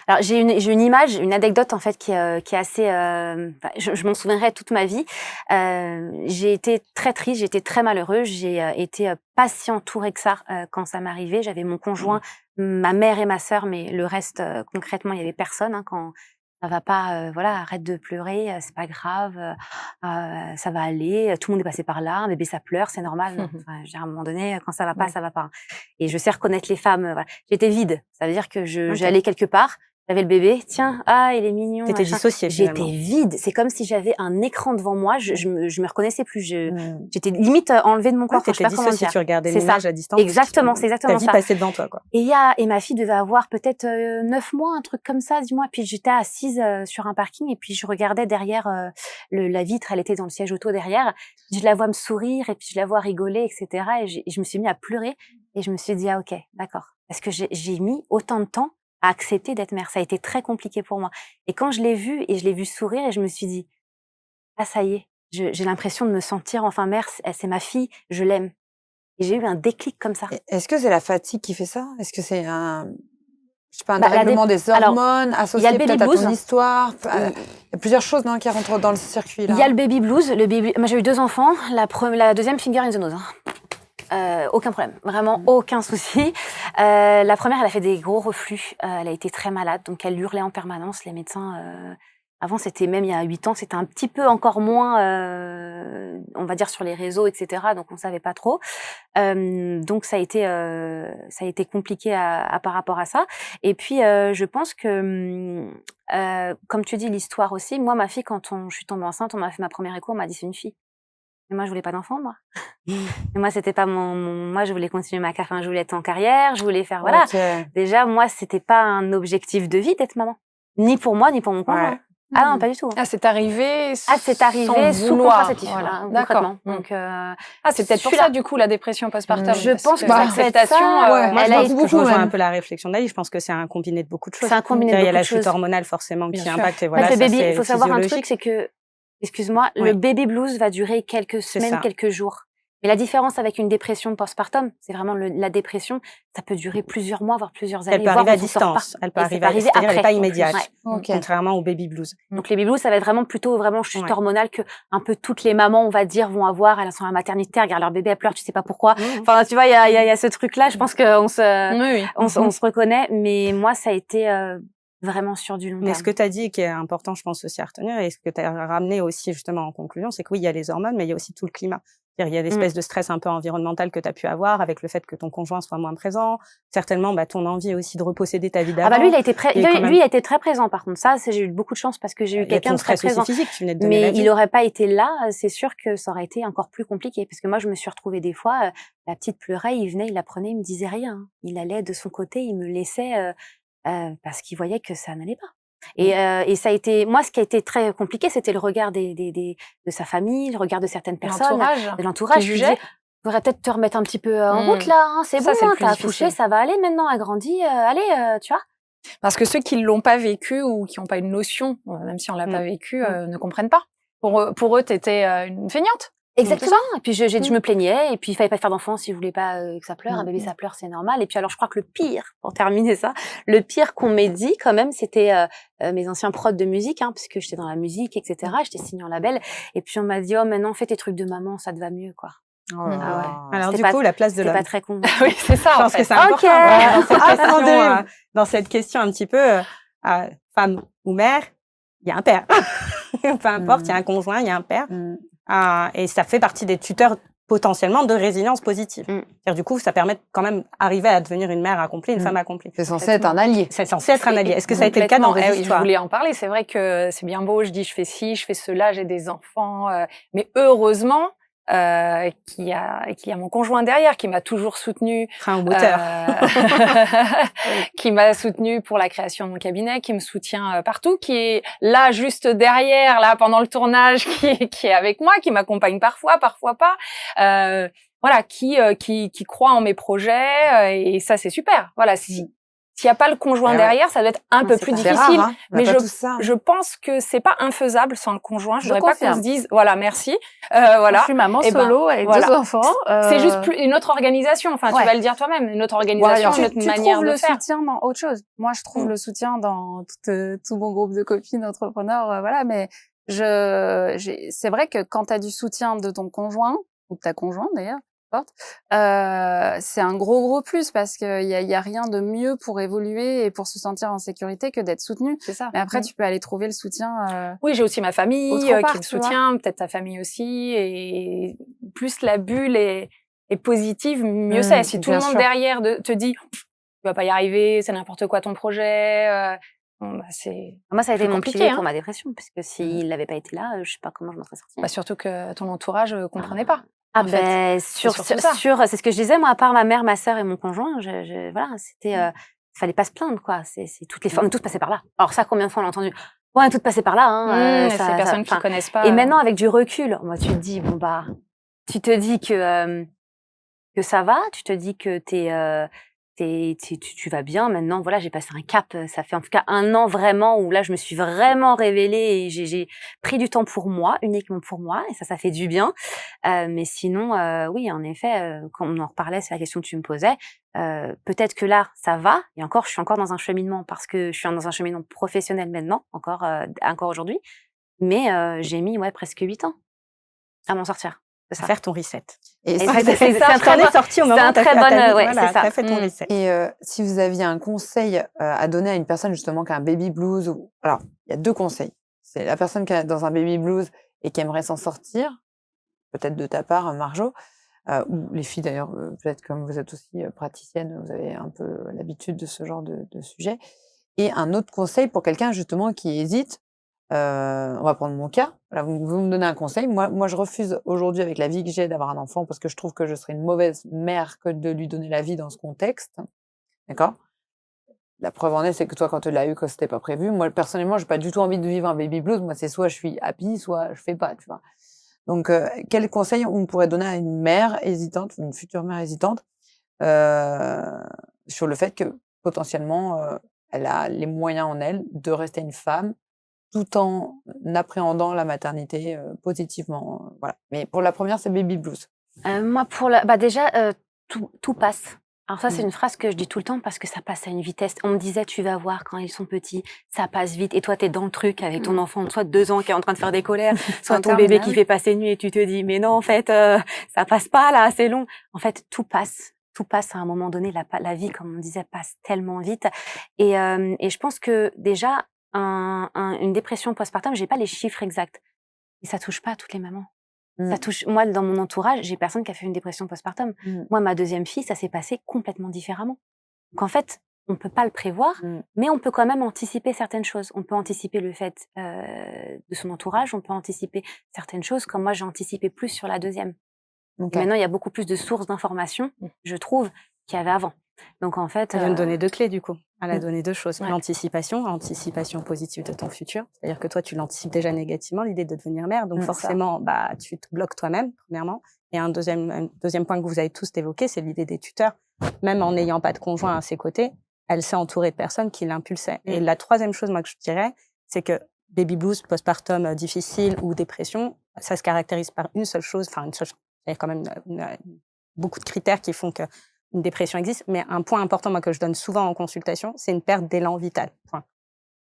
Alors j'ai une image, une anecdote en fait qui est assez, je m'en souviendrai toute ma vie. J'ai été très triste, j'ai été très malheureuse, j'ai été pas si entourée que ça quand ça m'arrivait. J'avais mon conjoint, ma mère et ma sœur, mais le reste concrètement il y avait personne. Hein, quand ça va pas, voilà, arrête de pleurer, c'est pas grave, ça va aller, tout le monde est passé par là, un bébé ça pleure, c'est normal. Enfin, à un moment donné, quand ça va pas, ça va pas. Et je sais reconnaître les femmes. Voilà. J'étais vide, ça veut dire que j'allais quelque part, j'avais le bébé, tiens, il est mignon. T'étais dissociée. J'étais vide, c'est comme si j'avais un écran devant moi, je me reconnaissais plus, j'étais limite enlevée de mon corps. T'étais dissociée, tu regardais l'image à distance. Exactement, c'est exactement ça. Ta vie passait devant toi, quoi. Et ma fille devait avoir peut-être 9 mois, un truc comme ça, dis-moi. Puis j'étais assise sur un parking et puis je regardais derrière la vitre, elle était dans le siège auto derrière. Je la vois me sourire et puis je la vois rigoler, etc. Et je me suis mis à pleurer et je me suis dit ok, d'accord, parce que j'ai mis autant de temps à accepter d'être mère. Ça a été très compliqué pour moi. Et quand je l'ai vue et je l'ai vue sourire et je me suis dit ça y est, j'ai l'impression de me sentir enfin mère. C'est ma fille, je l'aime. Et j'ai eu un déclic comme ça. Est-ce que c'est la fatigue qui fait ça? Est-ce que c'est un dérèglement des hormones associé peut-être à ton histoire? Il y a plusieurs choses qui rentrent dans le circuit là. Il y a le baby blues. Moi j'ai eu 2 enfants. La deuxième finger in the nose. Aucun problème, vraiment aucun souci. La première, elle a fait des gros reflux. Elle a été très malade, donc elle hurlait en permanence. Les médecins, avant, c'était même il y a 8 ans, c'était un petit peu encore moins, on va dire sur les réseaux, etc. Donc on savait pas trop. Donc ça a été compliqué par rapport à ça. Et puis je pense que, comme tu dis, l'histoire aussi. Moi, ma fille, quand je suis tombée enceinte, on m'a fait ma première écho, on m'a dit c'est une fille. Mais moi, je voulais pas d'enfant, moi. Et moi, c'était pas moi, je voulais continuer je voulais être en carrière, je voulais faire, voilà. Okay. Déjà, moi, c'était pas un objectif de vie d'être maman. Ni pour moi, ni pour mon conjoint. Ouais. Ah non, pas du tout. Ah, c'est arrivé sous contraceptif. Voilà, d'accord. Donc, c'est peut-être pour ça, du coup, la dépression postpartum. Je pense que l'acceptation, moi, je pense que je rejoins un peu la réflexion d'Ali. Je pense que c'est un combiné de beaucoup de choses. C'est un combiné de beaucoup de choses. Il y a la chute hormonale, forcément, qui impacte. Et voilà, le bébé, il faut savoir un truc, c'est que, excuse-moi, oui. Le baby blues va durer quelques semaines, quelques jours. Mais la différence avec une dépression postpartum, c'est vraiment la dépression, ça peut durer plusieurs mois, voire plusieurs années. Elle peut arriver à distance. Elle peut arriver après. Elle n'est pas immédiate. Contrairement au baby blues. Donc, les baby blues, ça va être vraiment plutôt chute hormonale que un peu toutes les mamans, on va dire, vont avoir. Elles sont à la maternité, elles regardent leur bébé, elles pleurent, tu sais pas pourquoi. Enfin, tu vois, il y a ce truc-là. Je pense qu'on se reconnaît. Mais moi, ça a été, vraiment sur du long terme. Mais ce que tu as dit qui est important, je pense aussi à retenir, et ce que tu as ramené aussi justement en conclusion, c'est que oui, il y a les hormones, mais il y a aussi tout le climat. Il y a l'espèce de stress un peu environnemental que tu as pu avoir avec le fait que ton conjoint soit moins présent. Certainement, ton envie aussi de reposséder ta vie d'avant. Lui, il a été très présent. Par contre, ça, j'ai eu beaucoup de chance parce que j'ai eu quelqu'un de très présent. Physique, tu venais de donner mais il aurait pas été là. C'est sûr que ça aurait été encore plus compliqué parce que moi, je me suis retrouvée des fois, la petite pleurait, il venait, il la prenait, il me disait rien. Il allait de son côté, il me laissait parce qu'il voyait que ça n'allait pas. Et ça a été, moi, ce qui a été très compliqué, c'était le regard de sa famille, le regard de certaines personnes, de l'entourage. Qui jugeait. Faudrait peut-être te remettre un petit peu en route là. Hein, c'est bon, t'as accouché, ça va aller maintenant, elle grandit, allez, tu vois. Parce que ceux qui l'ont pas vécu ou qui n'ont pas une notion, même si on l'a pas vécu, ne comprennent pas. Pour eux, t'étais une feignante. Exactement. Et puis je me plaignais, et puis il fallait pas faire d'enfant si je voulais pas que ça pleure. Un bébé ça pleure, c'est normal. Et puis alors je crois que le pire, pour terminer ça, le pire qu'on m'ait dit quand même, c'était mes anciens prods de musique, hein, parce que j'étais dans la musique, etc. J'étais signée en label, et puis on m'a dit maintenant fais tes trucs de maman, ça te va mieux, quoi. Oh là là. Alors du coup, la place de l'homme. C'est pas très con. Oui, c'est ça. Je pense que c'est important dans cette question un petit peu femme ou mère, il y a un père. Peu importe, il y a un conjoint, il y a un père. Et ça fait partie des tuteurs potentiellement de résilience positive. C'est-à-dire, du coup, ça permet quand même d'arriver à devenir une mère accomplie, une femme accomplie. C'est censé être un allié. C'est censé être un allié. Est-ce que ça a été le cas dans vos histoires? Je voulais en parler. C'est vrai que c'est bien beau. Je dis, je fais ci, je fais cela, j'ai des enfants. Mais heureusement, qu'il y a mon conjoint derrière qui m'a toujours soutenue, Frein au moteur. qui m'a soutenue pour la création de mon cabinet, qui me soutient partout, qui est là juste derrière, là pendant le tournage, qui est avec moi, qui m'accompagne parfois pas. Voilà, qui croit en mes projets, et ça c'est super. Voilà, s'il n'y a pas le conjoint derrière, ça doit être un peu plus difficile. Rare, hein. Mais je pense que c'est pas infaisable sans le conjoint. Je voudrais pas qu'on se dise, voilà, merci. Voilà. Je suis maman solo avec 2 enfants. C'est juste une autre organisation. Enfin, tu vas le dire toi-même, une autre organisation, une autre manière de faire. Tu trouves le soutien dans autre chose. Moi, je trouve le soutien dans tout mon groupe de copines entrepreneurs, voilà. Mais c'est vrai que quand t'as du soutien de ton conjoint, ou de ta conjointe d'ailleurs, c'est un gros plus, parce qu'il y a rien de mieux pour évoluer et pour se sentir en sécurité que d'être soutenu. C'est ça. Mais après, tu peux aller trouver le soutien. Oui, j'ai aussi ma famille qui me soutient, peut-être ta famille aussi, et plus la bulle est positive, mieux c'est. Si tout le monde derrière te dit tu vas pas y arriver, c'est n'importe quoi ton projet, bon, bah moi ça a été compliqué pour ma dépression, parce que s'il n'avait pas été là, je sais pas comment je m'en serais sortie. Bah, surtout que ton entourage comprenait pas. C'est ce que je disais, moi, à part ma mère, ma sœur et mon conjoint, voilà, c'était, fallait pas se plaindre, quoi. C'est toutes les femmes, toutes passaient par là. Alors ça, combien de fois on l'a entendu? Ouais, toutes passaient par là, hein. C'est des personnes qui connaissent pas. Et maintenant, avec du recul, moi, tu te dis, tu te dis que ça va, tu te dis que tu vas bien. Maintenant, voilà, j'ai passé un cap. Ça fait en tout cas 1 an vraiment où là, je me suis vraiment révélée et j'ai pris du temps pour moi, uniquement pour moi, et ça fait du bien. Mais sinon, oui, en effet, quand on en reparlait, c'est la question que tu me posais. Peut-être que là, ça va. Et encore, je suis encore dans un cheminement, parce que je suis dans un cheminement professionnel maintenant, encore aujourd'hui. Mais j'ai mis presque 8 ans à m'en sortir. À faire ton reset. Et ça, t'en es sorti au moment où t'as fait ton reset. Et si vous aviez un conseil à donner à une personne justement qui a un baby blues, alors il y a 2 conseils. C'est la personne qui est dans un baby blues et qui aimerait s'en sortir, peut-être de ta part, Marjo, ou les filles d'ailleurs, peut-être comme vous êtes aussi praticienne, vous avez un peu l'habitude de ce genre de sujet. Et un autre conseil pour quelqu'un justement qui hésite. On va prendre mon cas. Voilà, vous me donnez un conseil. Moi, je refuse aujourd'hui, avec la vie que j'ai, d'avoir un enfant, parce que je trouve que je serais une mauvaise mère que de lui donner la vie dans ce contexte. D'accord? La preuve en est, c'est que toi, quand tu l'as eu, que c'était pas prévu. Moi, personnellement, j'ai pas du tout envie de vivre un baby blues. Moi, c'est soit je suis happy, soit je fais pas, tu vois. Donc, quel conseil on pourrait donner à une mère hésitante, une future mère hésitante, sur le fait que potentiellement, elle a les moyens en elle de rester une femme, tout en appréhendant la maternité positivement, voilà. Mais pour la première, c'est baby blues. Moi, déjà, tout passe. Alors ça, c'est une phrase que je dis tout le temps, parce que ça passe à une vitesse. On me disait, tu vas voir, quand ils sont petits, ça passe vite. Et toi, t'es dans le truc avec ton enfant, soit de 2 ans qui est en train de faire des colères, soit ton bébé qui fait pas ses nuits, et tu te dis, mais non, en fait, ça passe pas là, c'est long. En fait, tout passe. Tout passe à un moment donné. La vie, comme on disait, passe tellement vite. Et je pense que déjà, une dépression postpartum, j'ai pas les chiffres exacts, mais ça touche pas toutes les mamans. Ça touche, moi, dans mon entourage, j'ai personne qui a fait une dépression postpartum. Moi, ma 2e fille, ça s'est passé complètement différemment. Donc en fait, on peut pas le prévoir, mais on peut quand même anticiper certaines choses. On peut anticiper le fait de son entourage, on peut anticiper certaines choses, comme moi j'ai anticipé plus sur la 2e. Okay. Maintenant, il y a beaucoup plus de sources d'informations, je trouve, qu'il y avait avant. Donc en fait, elle vient de donner 2 clés du coup. Elle a donné 2 choses. L'anticipation positive de ton futur. C'est-à-dire que toi, tu l'anticipes déjà négativement, l'idée de devenir mère. Donc forcément, tu te bloques toi-même, premièrement. Et un deuxième point que vous avez tous évoqué, c'est l'idée des tuteurs. Même en n'ayant pas de conjoint à ses côtés, elle s'est entourée de personnes qui l'impulsaient. Et la 3e chose, moi, que je dirais, c'est que baby blues, postpartum difficile ou dépression, ça se caractérise par une seule chose, il y a quand même beaucoup de critères qui font qu'une dépression existe, mais un point important, moi, que je donne souvent en consultation, c'est une perte d'élan vital. Point.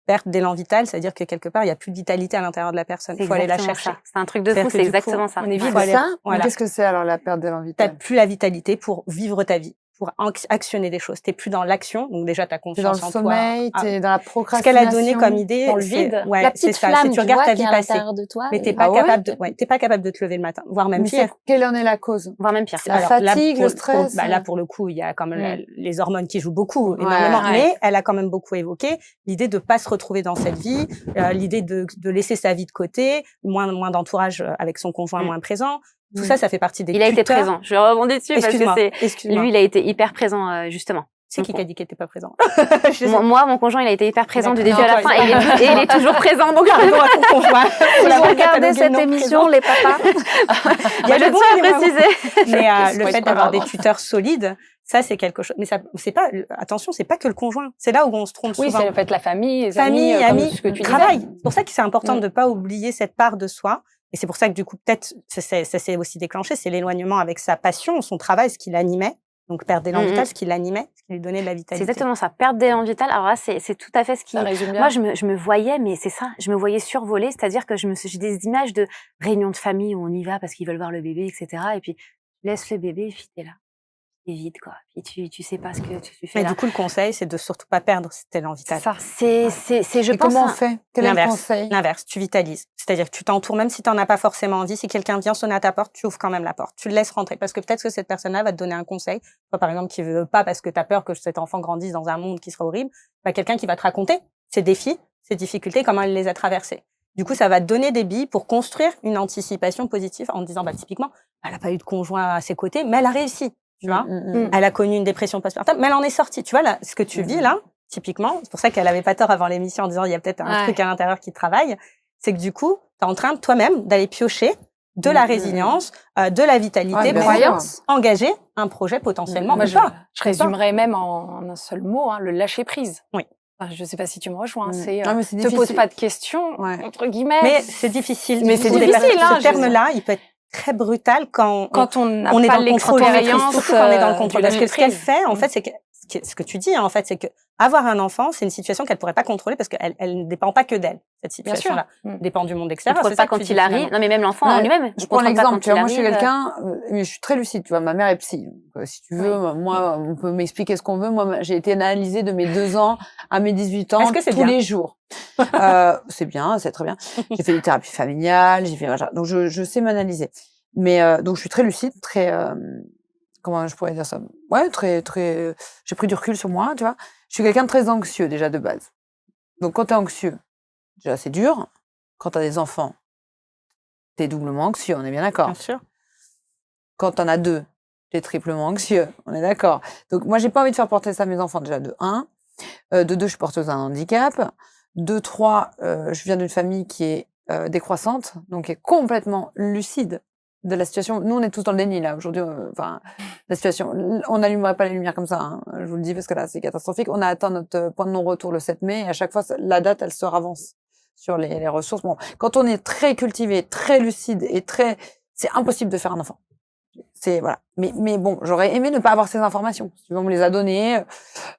Perte d'élan vital, c'est-à-dire que quelque part, il n'y a plus de vitalité à l'intérieur de la personne. Il faut aller la chercher. C'est un truc de fou, c'est exactement ça. On est vide de ça. Voilà. Qu'est-ce que c'est alors la perte d'élan vital? Tu n'as plus la vitalité pour vivre ta vie, pour actionner des choses. Tu n'es plus dans l'action, donc déjà, tu as confiance en toi. Tu es dans le sommeil, tu es dans la procrastination. Ce qu'elle a donné comme idée, dans le vide. Ouais, la petite ça. flamme, tu regardes ta vie passer, de toi, mais t'es pas capable t'es pas capable de te lever le matin, voire même pire. Quelle en est la cause? Voire même pire. La fatigue, le stress. Là, pour le coup, il y a quand même les hormones qui jouent beaucoup, énormément. Mais elle a quand même beaucoup évoqué l'idée de pas se retrouver dans cette vie, l'idée de laisser sa vie de côté, moins d'entourage avec son conjoint moins présent. Tout ça fait partie des Il a été présent. Je rebondis dessus parce que lui, il a été hyper présent, justement. C'est qui a dit qu'il était pas présent? Moi, mon conjoint, il a été hyper présent du début à la fin et il est toujours présent. Donc, pardon à ton conjoint. Si vous regardez cette émission, les papas. Il y a le bon à préciser. Mais le fait d'avoir des tuteurs solides, ça, c'est quelque chose. Mais ça, c'est pas, attention, c'est pas que le conjoint. C'est là où on se trompe souvent. Oui, c'est peut-être la famille, les amis, ce que tu travail. C'est pour ça que c'est important de pas oublier cette part de soi. Et c'est pour ça que du coup, peut-être, ça s'est aussi déclenché, c'est l'éloignement avec sa passion, son travail, ce qui l'animait. Donc, perdre d'élan vital, ce qui l'animait, ce qui lui donnait de la vitalité. C'est exactement ça. Perdre d'élan vital. Alors là, c'est tout à fait ce qui, moi, je me voyais, mais c'est ça, je me voyais survoler. C'est-à-dire que j'ai des images de réunions de famille où on y va parce qu'ils veulent voir le bébé, etc. Et puis, laisse le bébé, et puis t'es là. T'es vide, quoi. Puis tu sais pas ce que tu fais. Mais là. Du coup, le conseil, c'est de surtout pas perdre cet élan vital. C'est ça. Je pense. Comment on fait? Quel est le conseil? L'inverse. Tu vitalises. C'est-à-dire que tu t'entoures, même si t'en as pas forcément envie, si quelqu'un vient sonner à ta porte, tu ouvres quand même la porte. Tu le laisses rentrer. Parce que peut-être que cette personne-là va te donner un conseil. Toi, par exemple, qui veut pas parce que t'as peur que cet enfant grandisse dans un monde qui sera horrible. Quelqu'un qui va te raconter ses défis, ses difficultés, comment elle les a traversés. Du coup, ça va te donner des billes pour construire une anticipation positive en te disant, typiquement, elle a pas eu de conjoint à ses côtés, mais elle a réussi. Tu vois, elle a connu une dépression postpartum, mais elle en est sortie. Tu vois, là, ce que tu vis là, typiquement, c'est pour ça qu'elle avait pas tort avant l'émission en disant il y a peut-être un truc à l'intérieur qui travaille, c'est que du coup, tu es en train toi-même d'aller piocher de la résilience, de la vitalité pour engager un projet potentiellement. Moi, je résumerais même en un seul mot, le lâcher prise. Oui. Enfin, je sais pas si tu me rejoins, c'est te pose pas de questions, entre guillemets. Mais c'est difficile. Mais c'est difficile, ce terme-là, il peut être très brutal quand on n'a est pas dans le contrôle, l'expérience, quand on est dans le contrôle. Parce que ce qu'elle fait, en fait, c'est que ce que tu dis, en fait, c'est que avoir un enfant, c'est une situation qu'elle pourrait pas contrôler parce qu'elle ne dépend pas que d'elle. Cette situation-là dépend du monde extérieur. Elle ne pas quand il arrive. Non, mais même l'enfant en lui-même. Je prends l'exemple. Tu vois, moi, je suis quelqu'un, mais je suis très lucide. Tu vois, ma mère est psy. Donc, si tu veux, moi, on peut m'expliquer ce qu'on veut. Moi, j'ai été analysée de mes 2 ans à mes 18 ans tous les jours. C'est bien, c'est très bien. J'ai fait des thérapies familiales, donc je sais m'analyser. Mais donc je suis très lucide, très comment je pourrais dire ça? Ouais, très j'ai pris du recul sur moi, tu vois. Je suis quelqu'un de très anxieux déjà de base. Donc quand t'es anxieux, déjà c'est dur. Quand t'as des enfants, t'es doublement anxieux, on est bien d'accord. Bien sûr. Quand t'en as 2, t'es triplement anxieux, on est d'accord. Donc moi j'ai pas envie de faire porter ça à mes enfants déjà de 1. De 2, je suis porteuse d'un handicap. De 3, je viens d'une famille qui est décroissante, donc qui est complètement lucide de la situation. Nous, on est tous dans le déni, là, aujourd'hui. La situation, on n'allumerait pas les lumières comme ça, hein. Je vous le dis parce que là, c'est catastrophique. On a atteint notre point de non-retour le 7 mai et à chaque fois, la date, elle se ravance sur les ressources. Bon, quand on est très cultivé, très lucide et c'est impossible de faire un enfant. Voilà. Mais bon, j'aurais aimé ne pas avoir ces informations. Si on me les a données,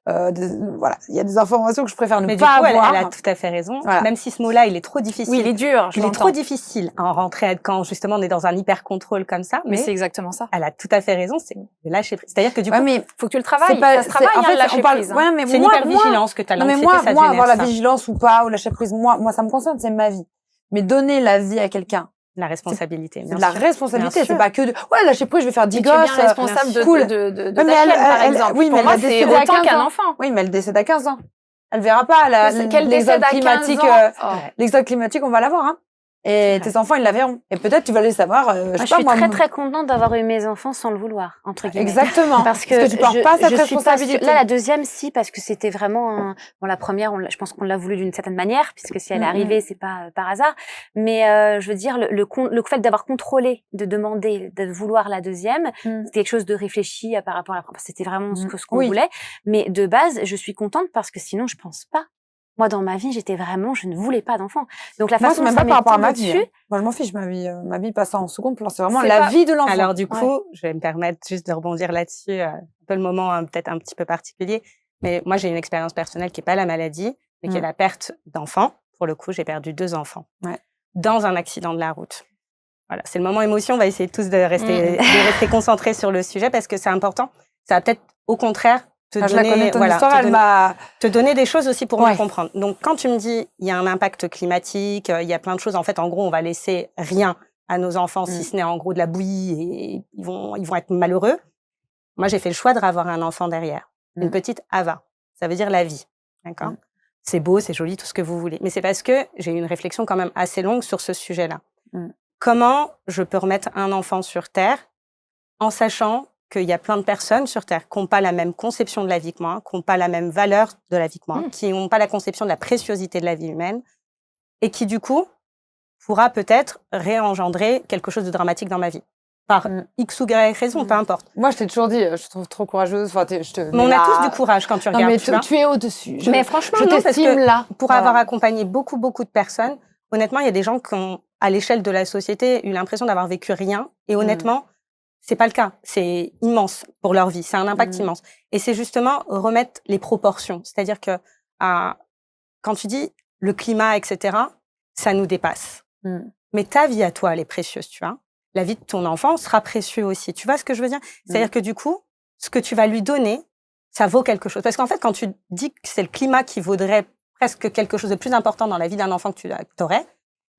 voilà. Il y a des informations que je préfère ne pas avoir. Elle a tout à fait raison. Voilà. Même si ce mot-là, il est trop difficile. Oui, il est dur. Il est trop difficile à en rentrer quand justement on est dans un hyper contrôle comme ça. Mais c'est exactement ça. Elle a tout à fait raison. C'est de lâcher prise. C'est-à-dire que du coup, mais faut que tu le travailles. Ça se travaille, en fait, lâcher prise. Ouais, mais c'est une hyper vigilance que tu as. Non, mais moi, avoir la vigilance ou pas, ou lâcher prise, moi, ça me concerne, c'est ma vie. Mais donner la vie à quelqu'un. La responsabilité. C'est de la responsabilité, c'est pas que lâcher prise, je vais faire 10 gosses. Tu es bien responsable de ta chienne, par exemple. Oui, mais moi, c'est autant qu'un enfant. Oui, mais elle décède à 15 ans. Elle verra pas l'exode climatique. L'exode climatique, on va l'avoir, hein. Et tes enfants, ils la verront. Et peut-être tu vas les savoir. Je suis très très contente d'avoir eu mes enfants sans le vouloir, entre guillemets. Exactement. Parce que tu portes pas cette responsabilité. Là, la deuxième, si, parce que c'était vraiment la première, je pense qu'on l'a voulu d'une certaine manière, puisque si elle est arrivée, c'est pas par hasard. Mais je veux dire, le fait d'avoir contrôlé, de demander, de vouloir la deuxième, c'était quelque chose de réfléchi par rapport à la première. C'était vraiment ce qu'on voulait. Mais de base, je suis contente parce que sinon, je pense pas Moi, dans ma vie, je ne voulais pas d'enfant. Donc, la façon moi, c'est dont même pas par rapport à ma vie. dessus, Moi, je m'en fiche, ma vie passe en second plan. C'est vraiment la vie de l'enfant. Alors, du coup, je vais me permettre juste de rebondir là-dessus. Un peu le moment, peut-être un petit peu particulier. Mais moi, j'ai une expérience personnelle qui est pas la maladie, mais qui est la perte d'enfants. Pour le coup, j'ai perdu 2 enfants dans un accident de la route. Voilà, c'est le moment émotion. On va essayer tous de rester concentrés sur le sujet parce que c'est important. Ça va peut-être, au contraire, te donner des choses aussi pour mieux comprendre. Donc, quand tu me dis, il y a un impact climatique, il y a plein de choses. En fait, en gros, on va laisser rien à nos enfants, si ce n'est en gros de la bouillie et ils vont être malheureux. Moi, j'ai fait le choix de avoir un enfant derrière. Une petite Ava. Ça veut dire la vie. D'accord? C'est beau, c'est joli, tout ce que vous voulez. Mais c'est parce que j'ai eu une réflexion quand même assez longue sur ce sujet-là. Comment je peux remettre un enfant sur Terre en sachant qu'il y a plein de personnes sur Terre qui n'ont pas la même conception de la vie que moi, qui n'ont pas la même valeur de la vie que moi, qui n'ont pas la conception de la préciosité de la vie humaine et qui, du coup, pourra peut-être réengendrer quelque chose de dramatique dans ma vie. Par X ou Y raison, peu importe. Moi, je t'ai toujours dit, je te trouve trop courageuse. Enfin, mais on a tous du courage quand tu regardes. Non, mais tu es au-dessus. Mais franchement, non, parce que pour avoir accompagné beaucoup de personnes, honnêtement, il y a des gens qui ont, à l'échelle de la société, eu l'impression d'avoir vécu rien. Et honnêtement, c'est pas le cas. C'est immense pour leur vie. C'est un impact immense. Et c'est justement remettre les proportions. C'est-à-dire que quand tu dis le climat, etc., ça nous dépasse. Mais ta vie à toi, elle est précieuse, tu vois. La vie de ton enfant sera précieuse aussi. Tu vois ce que je veux dire? C'est-à-dire que du coup, ce que tu vas lui donner, ça vaut quelque chose. Parce qu'en fait, quand tu dis que c'est le climat qui vaudrait presque quelque chose de plus important dans la vie d'un enfant que tu aurais,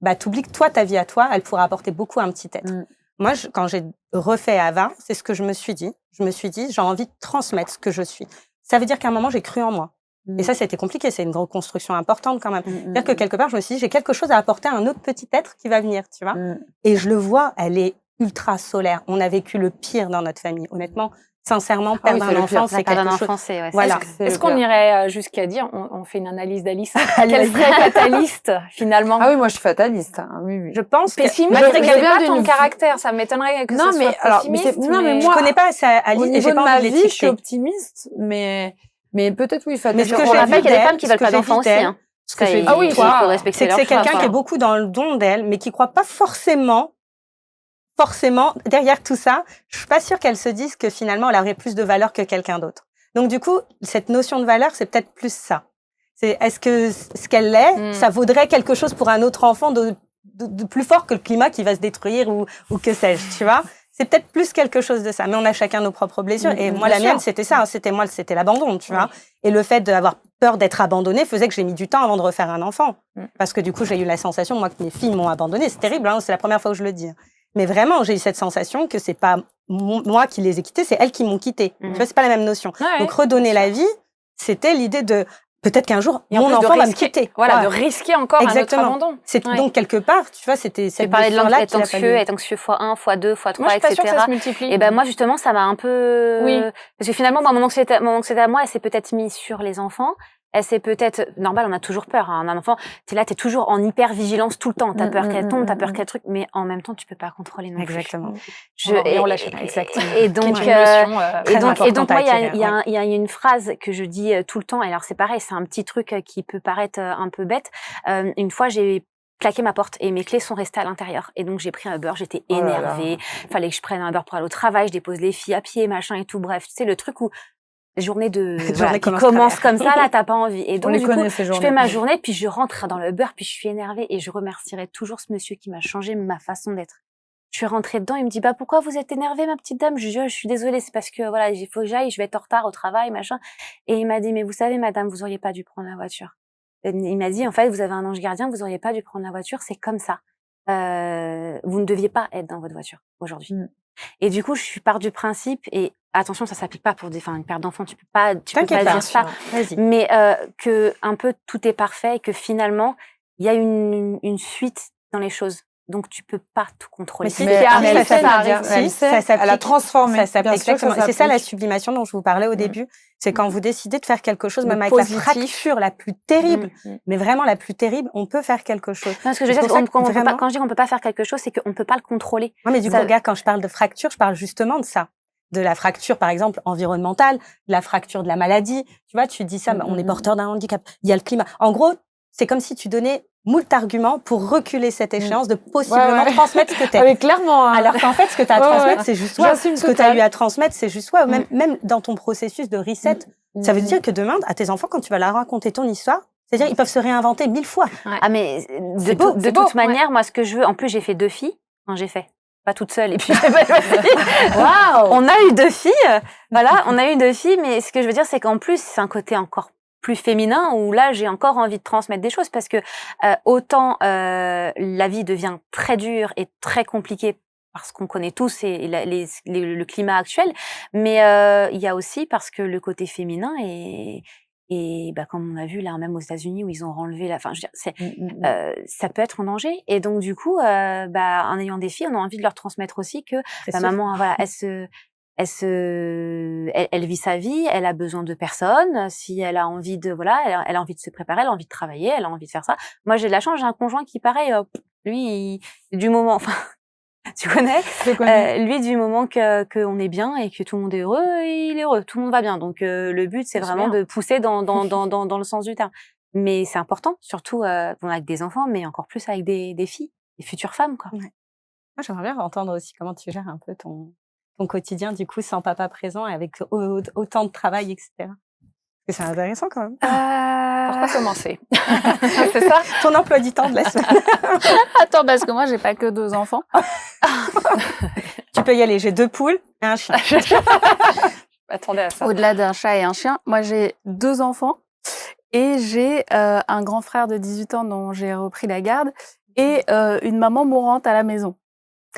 bah, t'oublies que toi, ta vie à toi, elle pourra apporter beaucoup à un petit être. Moi, quand j'ai refait Ava, c'est ce que je me suis dit. Je me suis dit, j'ai envie de transmettre ce que je suis. Ça veut dire qu'à un moment, j'ai cru en moi. Et ça a été compliqué. C'est une reconstruction importante quand même. C'est-à-dire que quelque part, je me suis dit, j'ai quelque chose à apporter à un autre petit être qui va venir, tu vois. Et je le vois, elle est ultra solaire. On a vécu le pire dans notre famille. Honnêtement, sincèrement, perdre un enfant, c'est quelque chose. Voilà. Est-ce qu'on irait jusqu'à dire, on fait une analyse d'Alice, qu'elle serait fataliste, finalement? Ah oui, moi, je suis fataliste. Oui. Je pense pessimiste, malgré c'est pas ton caractère. Ça m'étonnerait que ce soit pessimiste. Non, mais moi, je connais pas ça, Alice, au niveau de ma vie, je suis optimiste, mais peut-être oui, fataliste. Mais ce que je rappelle qu'il y a des femmes qui veulent pas d'enfants aussi, hein. Ce que j'ai dit, toi, c'est que c'est quelqu'un qui est beaucoup dans le don d'elle, mais qui croit pas forcément, derrière tout ça, je suis pas sûre qu'elle se dise que finalement, elle aurait plus de valeur que quelqu'un d'autre. Donc, du coup, cette notion de valeur, c'est peut-être plus ça. C'est, est-ce que ce qu'elle est, ça vaudrait quelque chose pour un autre enfant de plus fort que le climat qui va se détruire ou que sais-je, tu vois? C'est peut-être plus quelque chose de ça. Mais on a chacun nos propres blessures. Et moi, la mienne, c'était ça. C'était l'abandon, tu vois. Et le fait d'avoir peur d'être abandonnée faisait que j'ai mis du temps avant de refaire un enfant. Parce que du coup, j'ai eu la sensation, moi, que mes filles m'ont abandonnée. C'est terrible, hein. C'est la première fois où je le dis. Mais vraiment, j'ai eu cette sensation que c'est pas moi qui les ai quittés, c'est elles qui m'ont quitté. Tu vois, c'est pas la même notion. Donc, redonner la vie, c'était l'idée de peut-être qu'un jour, mon enfant va me quitter. Voilà, de risquer encore un autre abandon. Donc, quelque part, tu vois, c'était cette parlé de l'être anxieux, être anxieux x1, x2, x3, moi, je suis pas sûre que ça se multiplie. Et ben, moi, justement, ça m'a un peu... Oui. Parce que finalement, mon anxiété à moi, elle s'est peut-être mise sur les enfants. Elle s'est peut-être... Normal, on a toujours peur. Hein. Un enfant, t'es toujours en hyper-vigilance tout le temps. T'as peur qu'elle tombe, t'as peur qu'elle truc, mais en même temps, tu peux pas contrôler non plus. Exactement. Et on lâche pas. Exactement. Et donc, moi, il y a une phrase que je dis tout le temps. Et alors, c'est pareil, c'est un petit truc qui peut paraître un peu bête. Une fois, j'ai claqué ma porte et mes clés sont restées à l'intérieur. Et donc, j'ai pris un Uber, j'étais énervée. Fallait que je prenne un Uber pour aller au travail, je dépose les filles à pied, machin et tout. Bref, tu sais, le truc où journée qui commence comme ça, là, t'as pas envie. Et donc, du coup, je fais ma journée, puis je rentre dans le Uber, puis je suis énervée et je remercierai toujours ce monsieur qui m'a changé ma façon d'être. Je suis rentrée dedans, il me dit, bah, pourquoi vous êtes énervée, ma petite dame? Je suis désolée, c'est parce que, voilà, il faut que j'aille, je vais être en retard au travail, machin. Et il m'a dit, mais vous savez, madame, vous auriez pas dû prendre la voiture. Et il m'a dit, en fait, vous avez un ange gardien, vous auriez pas dû prendre la voiture, c'est comme ça. Vous ne deviez pas être dans votre voiture aujourd'hui. Et du coup, je pars du principe, et attention, ça s'applique pas pour une perte d'enfant, tu peux pas dire ça. Mais, que un peu tout est parfait et que finalement, il y a une suite dans les choses. Donc, tu peux pas tout contrôler. Mais elle a transformé. C'est ça la sublimation dont je vous parlais au début. C'est quand vous décidez de faire quelque chose, même avec la fracture la plus terrible, mais vraiment la plus terrible, on peut faire quelque chose. Non, ce que je veux dire, quand je dis qu'on peut pas faire quelque chose, c'est qu'on peut pas le contrôler. Non, mais du coup, regarde, quand je parle de fracture, je parle justement de ça. de la fracture, par exemple, environnementale, de la fracture de la maladie. Tu vois, tu dis ça, on est porteur d'un handicap. Il y a le climat. En gros, c'est comme si tu donnais moult arguments pour reculer cette échéance de possiblement transmettre ce que t'es. Mais clairement. Alors qu'en fait, ce que tu as à transmettre, c'est juste toi. J'assume Ce que tu as eu à transmettre, c'est juste toi. Même dans ton processus de reset, ça veut dire que demain, à tes enfants, quand tu vas leur raconter ton histoire, c'est-à-dire ils peuvent se réinventer 1000 fois. Ah, mais de toute manière, moi, ce que je veux, en plus, j'ai fait 2 filles. Enfin, j'ai fait. Pas toute seule, et puis j'ai pas choisi. Waouh! On a eu 2 filles. Voilà, on a eu 2 filles, mais ce que je veux dire, c'est qu'en plus, c'est un côté encore plus féminin où là, j'ai encore envie de transmettre des choses parce que autant la vie devient très dure et très compliquée parce qu'on connaît tous le climat actuel, mais il y a aussi parce que le côté féminin et comme on a vu là, même aux États-Unis où ils ont enlevé la, enfin, je veux dire, ça peut être en danger. Et donc du coup, en ayant des filles, on a envie de leur transmettre aussi que maman, voilà, elle vit sa vie, elle a besoin de personne. Si elle a envie de, voilà, elle a envie de se préparer, elle a envie de travailler, elle a envie de faire ça. Moi, j'ai de la chance, j'ai un conjoint qui, pareil, lui, du moment, enfin. Tu connais, lui, du moment qu'on est bien et que tout le monde est heureux, il est heureux, tout le monde va bien. Donc le but, c'est vraiment de pousser dans le sens du terme. Mais c'est important, surtout avec des enfants, mais encore plus avec des filles, des futures femmes, quoi. Ouais. Moi, j'aimerais bien entendre aussi comment tu gères un peu ton quotidien, du coup, sans papa présent et avec autant de travail, etc. Parce que c'est intéressant quand même. Par quoi commencer? C'est ça? Ton emploi du temps de la semaine. Attends, parce que moi, j'ai pas que 2 enfants. Tu peux y aller, j'ai 2 poules et un chien. Attendez à ça. Au-delà d'un chat et un chien, moi, j'ai 2 enfants et j'ai un grand frère de 18 ans dont j'ai repris la garde et une maman mourante à la maison.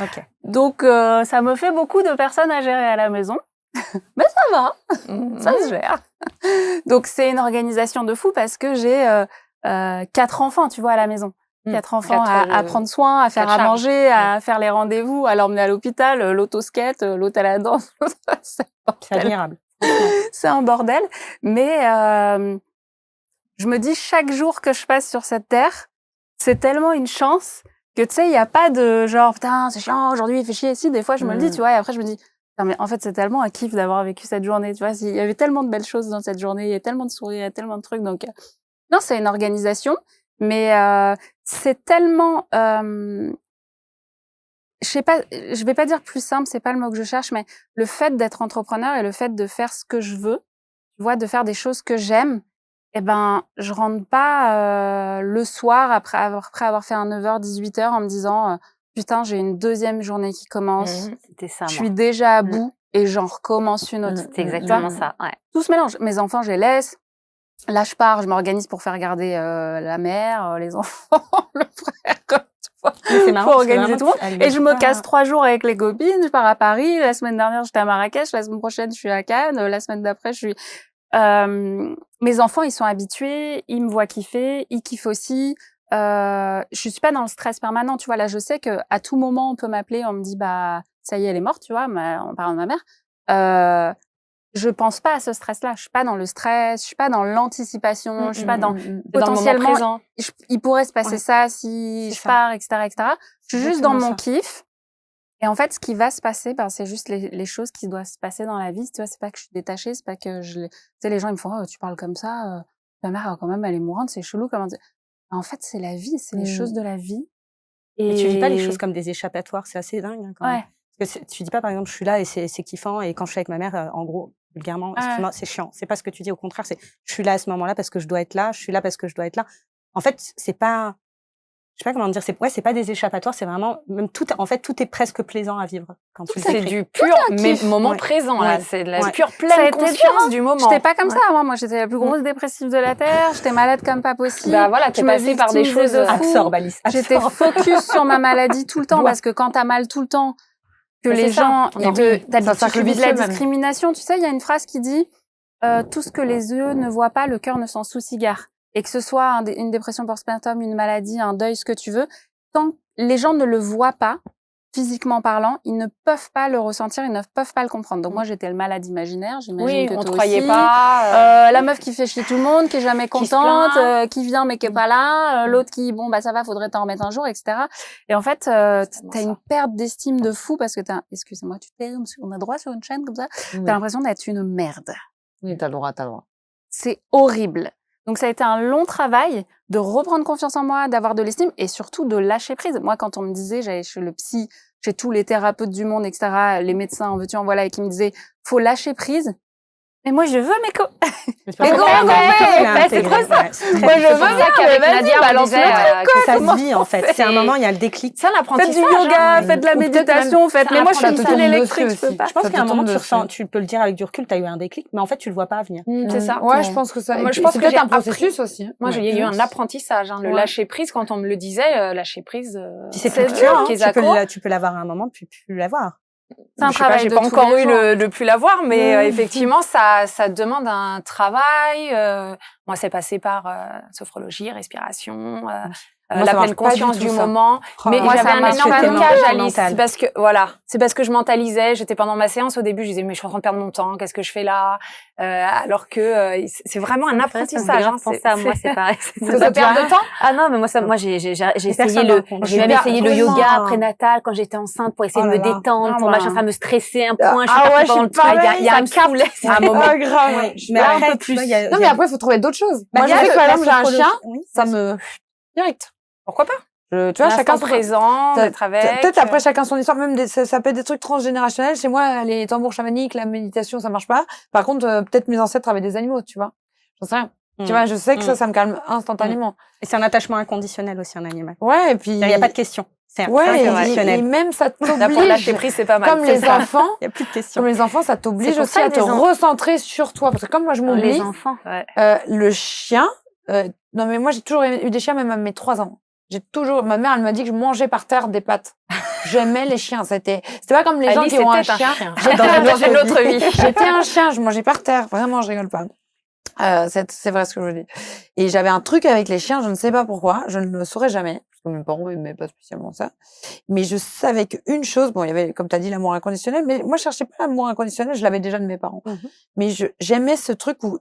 Ok. Donc, ça me fait beaucoup de personnes à gérer à la maison. Mais ça va, ça se gère. Donc, c'est une organisation de fou parce que j'ai 4 enfants, tu vois, à la maison. 4 enfants à prendre soin, à faire à manger, à faire les rendez-vous, à l'emmener à l'hôpital, l'autoskate, l'hôtel à la danse. C'est admirable. C'est un bordel. Mais je me dis, chaque jour que je passe sur cette terre, c'est tellement une chance que, tu sais, il n'y a pas de genre, putain, c'est chiant, aujourd'hui, il fait chier. Si, des fois, je me le dis, tu vois, et après, je me dis, non, mais en fait, c'est tellement un kiff d'avoir vécu cette journée, tu vois. Il y avait tellement de belles choses dans cette journée, il y a tellement de sourires, il y a tellement de trucs. Donc, non, c'est une organisation, mais c'est tellement, je sais pas, je vais pas dire plus simple, c'est pas le mot que je cherche, mais le fait d'être entrepreneur et le fait de faire ce que je veux, tu vois, de faire des choses que j'aime, eh ben, je rentre pas le soir après avoir fait un 9h, 18h en me disant putain, j'ai une deuxième journée qui commence. C'était ça. Je suis déjà à bout et j'en recommence une autre. C'est exactement ça. Ouais. Tout se mélange. Mes enfants, je les laisse. Là, je pars, je m'organise pour faire garder la mère, les enfants, le frère. C'est marrant. Pour organiser tout le monde. Et je me casse 3 jours avec les copines. Je pars à Paris. La semaine dernière, j'étais à Marrakech. La semaine prochaine, je suis à Cannes. La semaine d'après, je suis. Mes enfants, ils sont habitués. Ils me voient kiffer. Ils kiffent aussi. Je suis pas dans le stress permanent. Tu vois, là, je sais que à tout moment, on peut m'appeler. On me dit, bah, ça y est, elle est morte. Tu vois, en parlant de ma mère. Je pense pas à ce stress-là. Je suis pas dans le stress. Je suis pas dans l'anticipation. Je suis pas dans potentiellement. Dans Il pourrait se passer ça si je pars, etc., etc. Je suis juste dans mon kiff. Et en fait, ce qui va se passer, ben, c'est juste les choses qui doivent se passer dans la vie. Tu vois, c'est pas que je suis détachée, c'est pas que tu sais, les gens, ils me font, oh, tu parles comme ça, ta mère, quand même, elle est mourante, c'est chelou, comment dire. En fait, c'est la vie, c'est les choses de la vie. Et tu dis pas les choses comme des échappatoires, c'est assez dingue, hein, quand même. Ouais. Parce que tu dis pas, par exemple, je suis là et c'est kiffant, et quand je suis avec ma mère, en gros, vulgairement, excuse-moi, c'est chiant. C'est pas ce que tu dis, au contraire, c'est, je suis là à ce moment-là parce que je dois être là, je suis là parce que je dois être là. En fait, c'est pas, je sais pas comment dire, c'est pas des échappatoires, c'est vraiment, même tout, en fait, tout est presque plaisant à vivre quand tu le c'est décris. du pur moment présent, là. C'est de la pure pleine conscience du moment. J'étais pas comme ça, moi. Moi, j'étais la plus grosse dépressive de la Terre. J'étais malade comme pas possible. Bah voilà, t'es passée par des choses absorbe, Alice. J'étais focus sur ma maladie tout le temps parce que quand t'as mal tout le temps, que les gens, t'as de la discrimination. Tu sais, il y a une phrase qui dit, tout ce que les yeux ne voient pas, le cœur ne s'en soucie guère. Et que ce soit une dépression postpartum, une maladie, un deuil, ce que tu veux, tant que les gens ne le voient pas, physiquement parlant, ils ne peuvent pas le ressentir, ils ne peuvent pas le comprendre. Donc moi, j'étais le malade imaginaire, j'imagine que on toi te croyait aussi. pas. La meuf qui fait chier tout le monde, qui est jamais contente, qui vient mais qui est pas là, l'autre qui, bon, bah ça va, faudrait t'en remettre un jour, etc. Et en fait, t'as une perte d'estime de fou parce que excusez-moi, tu t'es, on a droit sur une chaîne comme ça, t'as l'impression d'être une merde. Oui, t'as le droit. C'est horrible. Donc ça a été un long travail de reprendre confiance en moi, d'avoir de l'estime et surtout de lâcher prise. Moi, quand on me disait, j'allais chez le psy, chez tous les thérapeutes du monde, etc., les médecins, en veux-tu, en voilà, et qui me disaient, faut lâcher prise. Mais moi, je veux mes c'est trop ça. Moi, je veux bien, mais vas-y, balance le truc, quoi. Ça se vit, en fait. C'est un moment, il y a le déclic. C'est un apprentissage. Faites du yoga, faites de la méditation, faites. Mais moi, je suis une style électrique, je peux pas. Je pense qu'à un moment, tu ressens, tu peux le dire avec du recul, t'as eu un déclic, mais en fait, tu le vois pas venir. C'est ça. Ouais, je pense que ça. Moi, je pense c'est que peut-être j'ai un processus aussi. Moi, j'ai eu un apprentissage, le lâcher prise. Quand on me le disait, lâcher prise. Puis c'est plus dur, tu peux l'avoir à un moment, puis plus l'avoir. C'est un travail. J'ai pas encore eu le plus l'avoir, mais effectivement, ça demande un travail. Moi, c'est passé par sophrologie, respiration, la pleine conscience du moment. Mais moi, j'avais un énorme blocage, Alice. mental. C'est parce que je mentalisais. J'étais pendant ma séance au début, je disais mais je suis en train de perdre mon temps. Qu'est-ce que je fais là? Alors que c'est vraiment un apprentissage. Moi, c'est pareil. Ça perd de temps. Ah non, mais moi, j'ai même essayé le yoga prénatal quand j'étais enceinte pour essayer de me détendre, pour machin, ça me stressait un point. Il y a un cap, un moment. Grave. Mais après, plus. Non, mais après, il faut trouver d'autres choses. Moi, je sais que, par exemple, j'ai un chien, ça me direct. Pourquoi pas? Tu vois, chacun présent, d'être avec. Peut-être après, chacun son histoire. Même ça peut être des trucs transgénérationnels. Chez moi, les tambours chamaniques, la méditation, ça marche pas. Par contre, peut-être mes ancêtres avaient des animaux, tu vois. J'en sais rien. Tu vois, je sais que ça me calme instantanément. Et c'est un attachement inconditionnel aussi, un animal. Ouais, et puis. Il n'y a pas de question. C'est inconditionnel. Et même, ça t'oblige. Pour lâcher prise, c'est pas mal. Comme les enfants. Il n'y a plus de questions. Comme les enfants, ça t'oblige aussi à te recentrer sur toi. Parce que comme moi, je m'oublie. Les enfants. Le chien, non, mais moi, j'ai toujours eu des chiens, même à mes 3 ans. Ma mère, elle m'a dit que je mangeais par terre des pâtes. J'aimais les chiens. C'était pas comme les gens qui ont un chien. Dans une autre vie. J'étais un chien, je mangeais par terre. Vraiment, je rigole pas. C'est vrai ce que je dis. Et j'avais un truc avec les chiens, je ne sais pas pourquoi, je ne le saurais jamais. Parce que mes parents n'aimaient pas spécialement ça. Mais je savais qu'une chose, bon, il y avait, comme tu as dit, l'amour inconditionnel, mais moi, je cherchais pas l'amour inconditionnel, je l'avais déjà de mes parents. Mais j'aimais ce truc où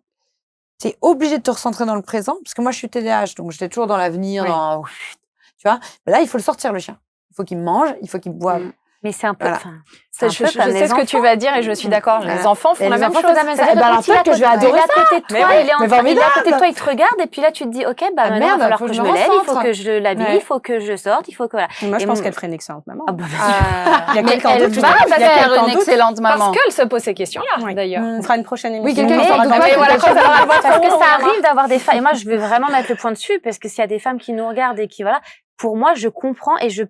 t'es obligé de te recentrer dans le présent, parce que moi, je suis TDAH, donc j'étais toujours dans l'avenir, tu vois. Mais là, il faut le sortir, le chien. Il faut qu'il mange, il faut qu'il boive. Mais c'est un peu, je sais ce que tu vas dire et je suis d'accord. Les enfants font la même chose. Alors peut-être que je vais adorer ça. Il est à côté de toi, il est à côté de toi, il te regarde et puis là tu te dis ok bah maintenant il va falloir que je me lève, il faut que je l'habille, il faut que je sorte, il faut que voilà. Moi je pense qu'elle ferait une excellente maman. Il y a quelqu'un d'autre qui va faire une excellente maman. Parce qu'elle se pose ces questions-là d'ailleurs. On fera une prochaine émission. Oui, quelqu'un qui parce que ça arrive d'avoir des femmes et moi je veux vraiment mettre le point dessus parce que s'il y a des femmes qui nous regardent et qui voilà. Pour moi, je comprends et je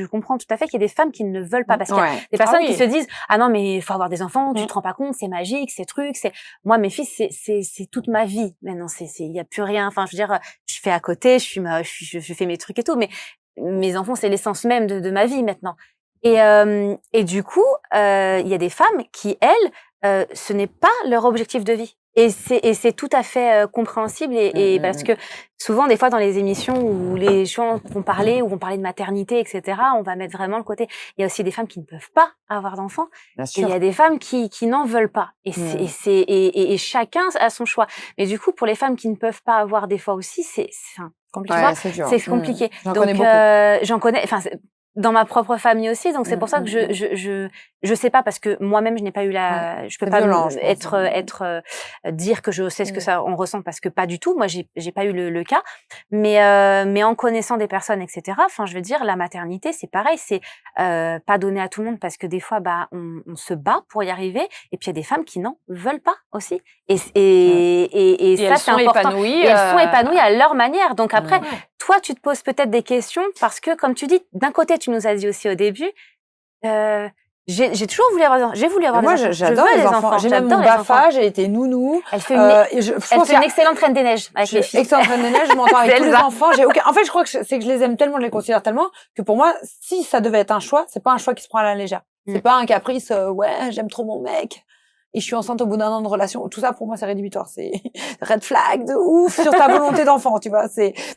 comprends tout à fait qu'il y a des femmes qui ne veulent pas parce qu'il y a des personnes qui se disent ah non mais il faut avoir des enfants, tu te rends pas compte, c'est magique, ces trucs, c'est moi mes fils c'est toute ma vie. Maintenant il y a plus rien. Enfin je veux dire je fais à côté, je fais mes trucs et tout, mais mes enfants c'est l'essence même de ma vie maintenant. Et du coup il y a des femmes qui elles ce n'est pas leur objectif de vie. Et c'est tout à fait compréhensible et parce que souvent des fois dans les émissions où les gens vont parler de maternité etc on va mettre vraiment le côté il y a aussi des femmes qui ne peuvent pas avoir d'enfants et il y a des femmes qui n'en veulent pas et chacun a son choix mais du coup pour les femmes qui ne peuvent pas avoir des fois aussi c'est compliqué c'est compliqué donc j'en connais enfin dans ma propre famille aussi donc c'est pour ça que je sais pas parce que moi-même je n'ai pas eu je peux pas dire que je sais ce que ça on ressent parce que pas du tout moi j'ai pas eu le cas mais en connaissant des personnes etc enfin je veux dire la maternité c'est pareil c'est pas donné à tout le monde parce que des fois bah on se bat pour y arriver et puis il y a des femmes qui n'en veulent pas aussi et ça c'est important et elles sont épanouies à leur manière donc après toi, tu te poses peut-être des questions parce que, comme tu dis, d'un côté, tu nous as dit aussi au début, j'ai toujours voulu avoir des enfants. Moi, j'adore les enfants. J'ai même mon Bafa, j'ai été nounou. Elle fait une excellente Reine des Neiges avec les filles. Excellente Reine des Neiges, je m'entends avec tous les enfants. En fait, je crois que c'est que je les aime tellement, je les considère tellement, que pour moi, si ça devait être un choix, c'est pas un choix qui se prend à la légère. C'est pas un caprice, j'aime trop mon mec. Et je suis enceinte au bout d'un an de relation. Tout ça, pour moi, c'est rédhibitoire. C'est red flag de ouf sur ta volonté d'enfant, tu vois.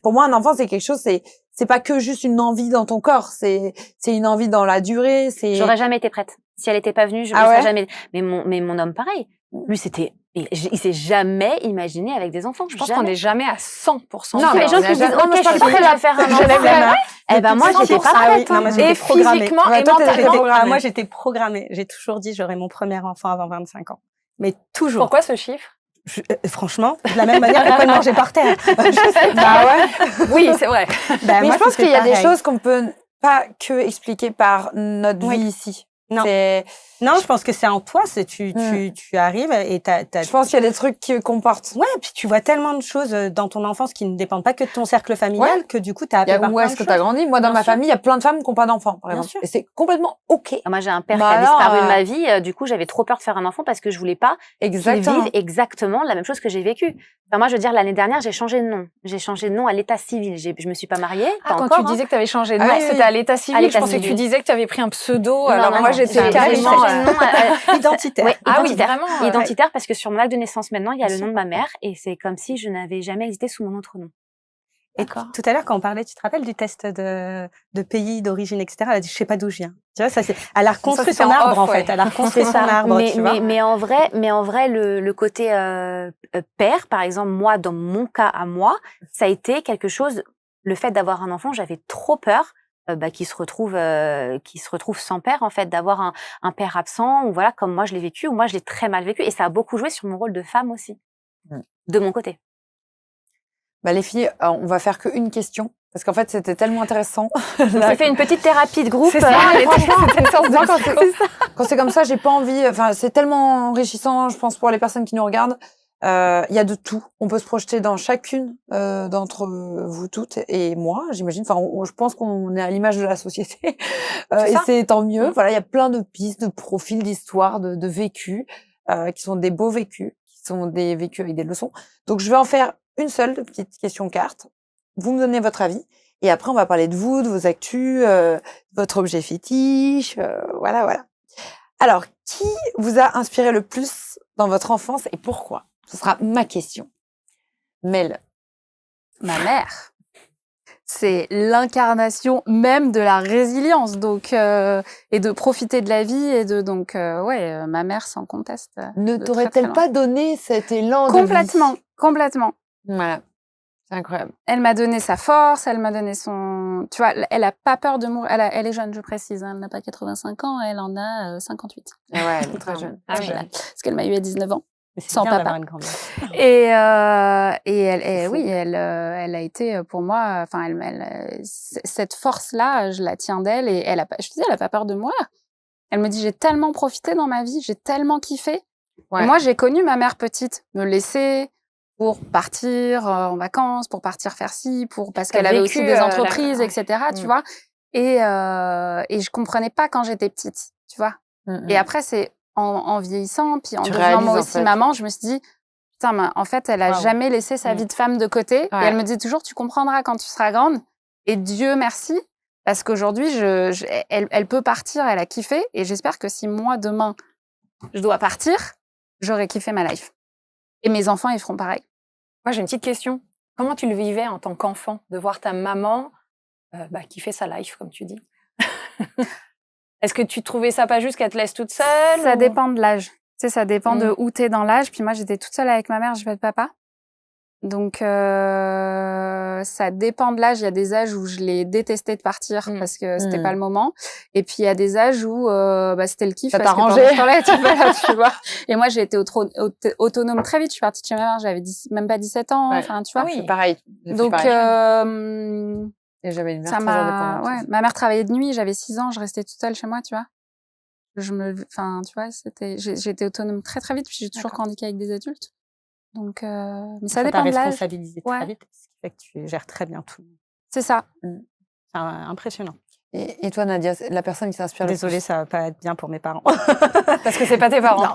Pour moi, un enfant, c'est quelque chose, c'est c'est pas que juste une envie dans ton corps, c'est une envie dans la durée. J'aurais jamais été prête. Si elle était pas venue, je ne serais jamais. Mais mon homme, pareil. Lui, il s'est jamais imaginé avec des enfants. Je pense qu'on n'est jamais à 100%. Non, les gens qui disent, OK, je suis prête à faire un enfant. Eh ben, moi, j'étais pas prête. Non, moi, j'étais programmée. Physiquement et mentalement. Moi, j'étais programmée. J'ai toujours dit, j'aurai mon premier enfant avant 25 ans. Mais toujours. Pourquoi ce chiffre? Franchement, de la même manière que quoi de manger par terre. Oui, c'est vrai. Mais moi, je pense qu'il y a des choses qu'on peut pas que expliquer par notre vie ici. Non, je pense que c'est en toi, tu arrives et je pense qu'il y a des trucs qui comportent. Ouais, puis tu vois tellement de choses dans ton enfance qui ne dépendent pas que de ton cercle familial que du coup t'as appris par où est-ce que t'as grandi? Moi, dans ma famille, il y a plein de femmes qui n'ont pas d'enfants, par exemple. Et c'est complètement OK. Moi, j'ai un père qui a disparu de ma vie. Du coup, j'avais trop peur de faire un enfant parce que je voulais pas qu'il vive exactement la même chose que j'ai vécu. Enfin, moi, je veux dire, l'année dernière, j'ai changé de nom. J'ai changé de nom à l'état civil. Je me suis pas mariée. Quand tu disais que tu avais changé de nom, c'était à l'état civil. Je pensais que tu disais que tu avais pris un pseudo. Alors moi, j'étais carrément identitaire. Ouais, identitaire. Vraiment. Identitaire parce que sur mon acte de naissance maintenant, il y a le nom de ma mère et c'est comme si je n'avais jamais existé sous mon autre nom. Et tout à l'heure, quand on parlait, tu te rappelles du test de pays d'origine, etc. Elle a dit, je sais pas d'où je viens. Tu vois, elle a reconstruit son arbre, en fait. Elle a reconstruit son arbre, tu vois. Mais en vrai, le côté père, par exemple, moi, dans mon cas à moi, ça a été quelque chose, le fait d'avoir un enfant, j'avais trop peur qu'il se retrouve sans père, en fait, d'avoir un père absent, ou voilà, comme moi je l'ai vécu, ou moi je l'ai très mal vécu. Et ça a beaucoup joué sur mon rôle de femme aussi, de mon côté. Les filles, on va faire qu'une question. Parce qu'en fait, c'était tellement intéressant. On s'est fait une petite thérapie de groupe. C'est ça, c'était une sorte de quand c'est comme ça, j'ai pas envie. Enfin, c'est tellement enrichissant, je pense, pour les personnes qui nous regardent. Il y a de tout. On peut se projeter dans chacune d'entre vous toutes et moi, j'imagine. Enfin, je pense qu'on est à l'image de la société. Et c'est tant mieux. Voilà, il y a plein de pistes, de profils, d'histoires, de vécus qui sont des beaux vécus, qui sont des vécus avec des leçons. Donc, je vais en faire une seule petite question carte. Vous me donnez votre avis et après on va parler de vous, de vos actus, votre objet fétiche, voilà. Alors, qui vous a inspiré le plus dans votre enfance et pourquoi? Ce sera ma question. Mel. Ma mère. C'est l'incarnation même de la résilience, donc et de profiter de la vie et de ma mère sans conteste. Ne t'aurait-elle pas donné cet élan de vie? Complètement. Voilà. C'est incroyable. Elle m'a donné sa force, elle m'a donné son... Tu vois, elle a pas peur de mourir. Elle est jeune, je précise. Elle n'a pas 85 ans, elle en a 58. Ouais, elle est très jeune. Parce qu'elle m'a eu à 19 ans. Sans papa. Et elle a été pour moi, enfin, cette force-là, je la tiens d'elle et elle a pas peur de mourir. Elle me dit, j'ai tellement profité dans ma vie, j'ai tellement kiffé. Ouais. Moi, j'ai connu ma mère petite me laisser pour partir en vacances, pour partir faire ci, parce qu'elle avait aussi des entreprises, etc., tu vois. Et je comprenais pas quand j'étais petite, tu vois. Et après, c'est en vieillissant, puis en devenant moi aussi maman, je me suis dit, putain, mais en fait, elle a jamais laissé sa vie de femme de côté. Et elle me dit toujours, tu comprendras quand tu seras grande. Et Dieu merci, parce qu'aujourd'hui, elle peut partir, elle a kiffé. Et j'espère que si moi, demain, je dois partir, j'aurai kiffé ma life. Et mes enfants, ils feront pareil. Moi, j'ai une petite question. Comment tu le vivais en tant qu'enfant de voir ta maman kiffer sa life, comme tu dis? Est-ce que tu trouvais ça pas juste qu'elle te laisse toute seule? Ça dépend de l'âge. Tu sais, ça dépend de où t'es dans l'âge. Puis moi, j'étais toute seule avec ma mère, j'ai pas de papa. Donc, ça dépend de l'âge. Il y a des âges où je l'ai détesté de partir parce que c'était pas le moment. Et puis, il y a des âges où c'était le kiff. Ça t'a rangé. Tu vois. Et moi, j'ai été autonome très vite. Je suis partie de chez ma mère, j'avais même pas 17 ans. Enfin, tu vois. Oui, pareil. Donc, et j'avais une mère ça très indépendante. Ouais, ma mère travaillait de nuit, j'avais 6 ans, je restais toute seule chez moi, tu vois. J'étais autonome très très vite, puis j'ai toujours grandi avec des adultes. Donc, mais ça dépend de l'âge. Responsabilisé très vite, ce qui fait que tu gères très bien tout. C'est ça. C'est impressionnant. Et toi, Nadia, la personne qui t'inspire le plus? Désolée, ça va pas être bien pour mes parents. Parce que c'est pas tes parents.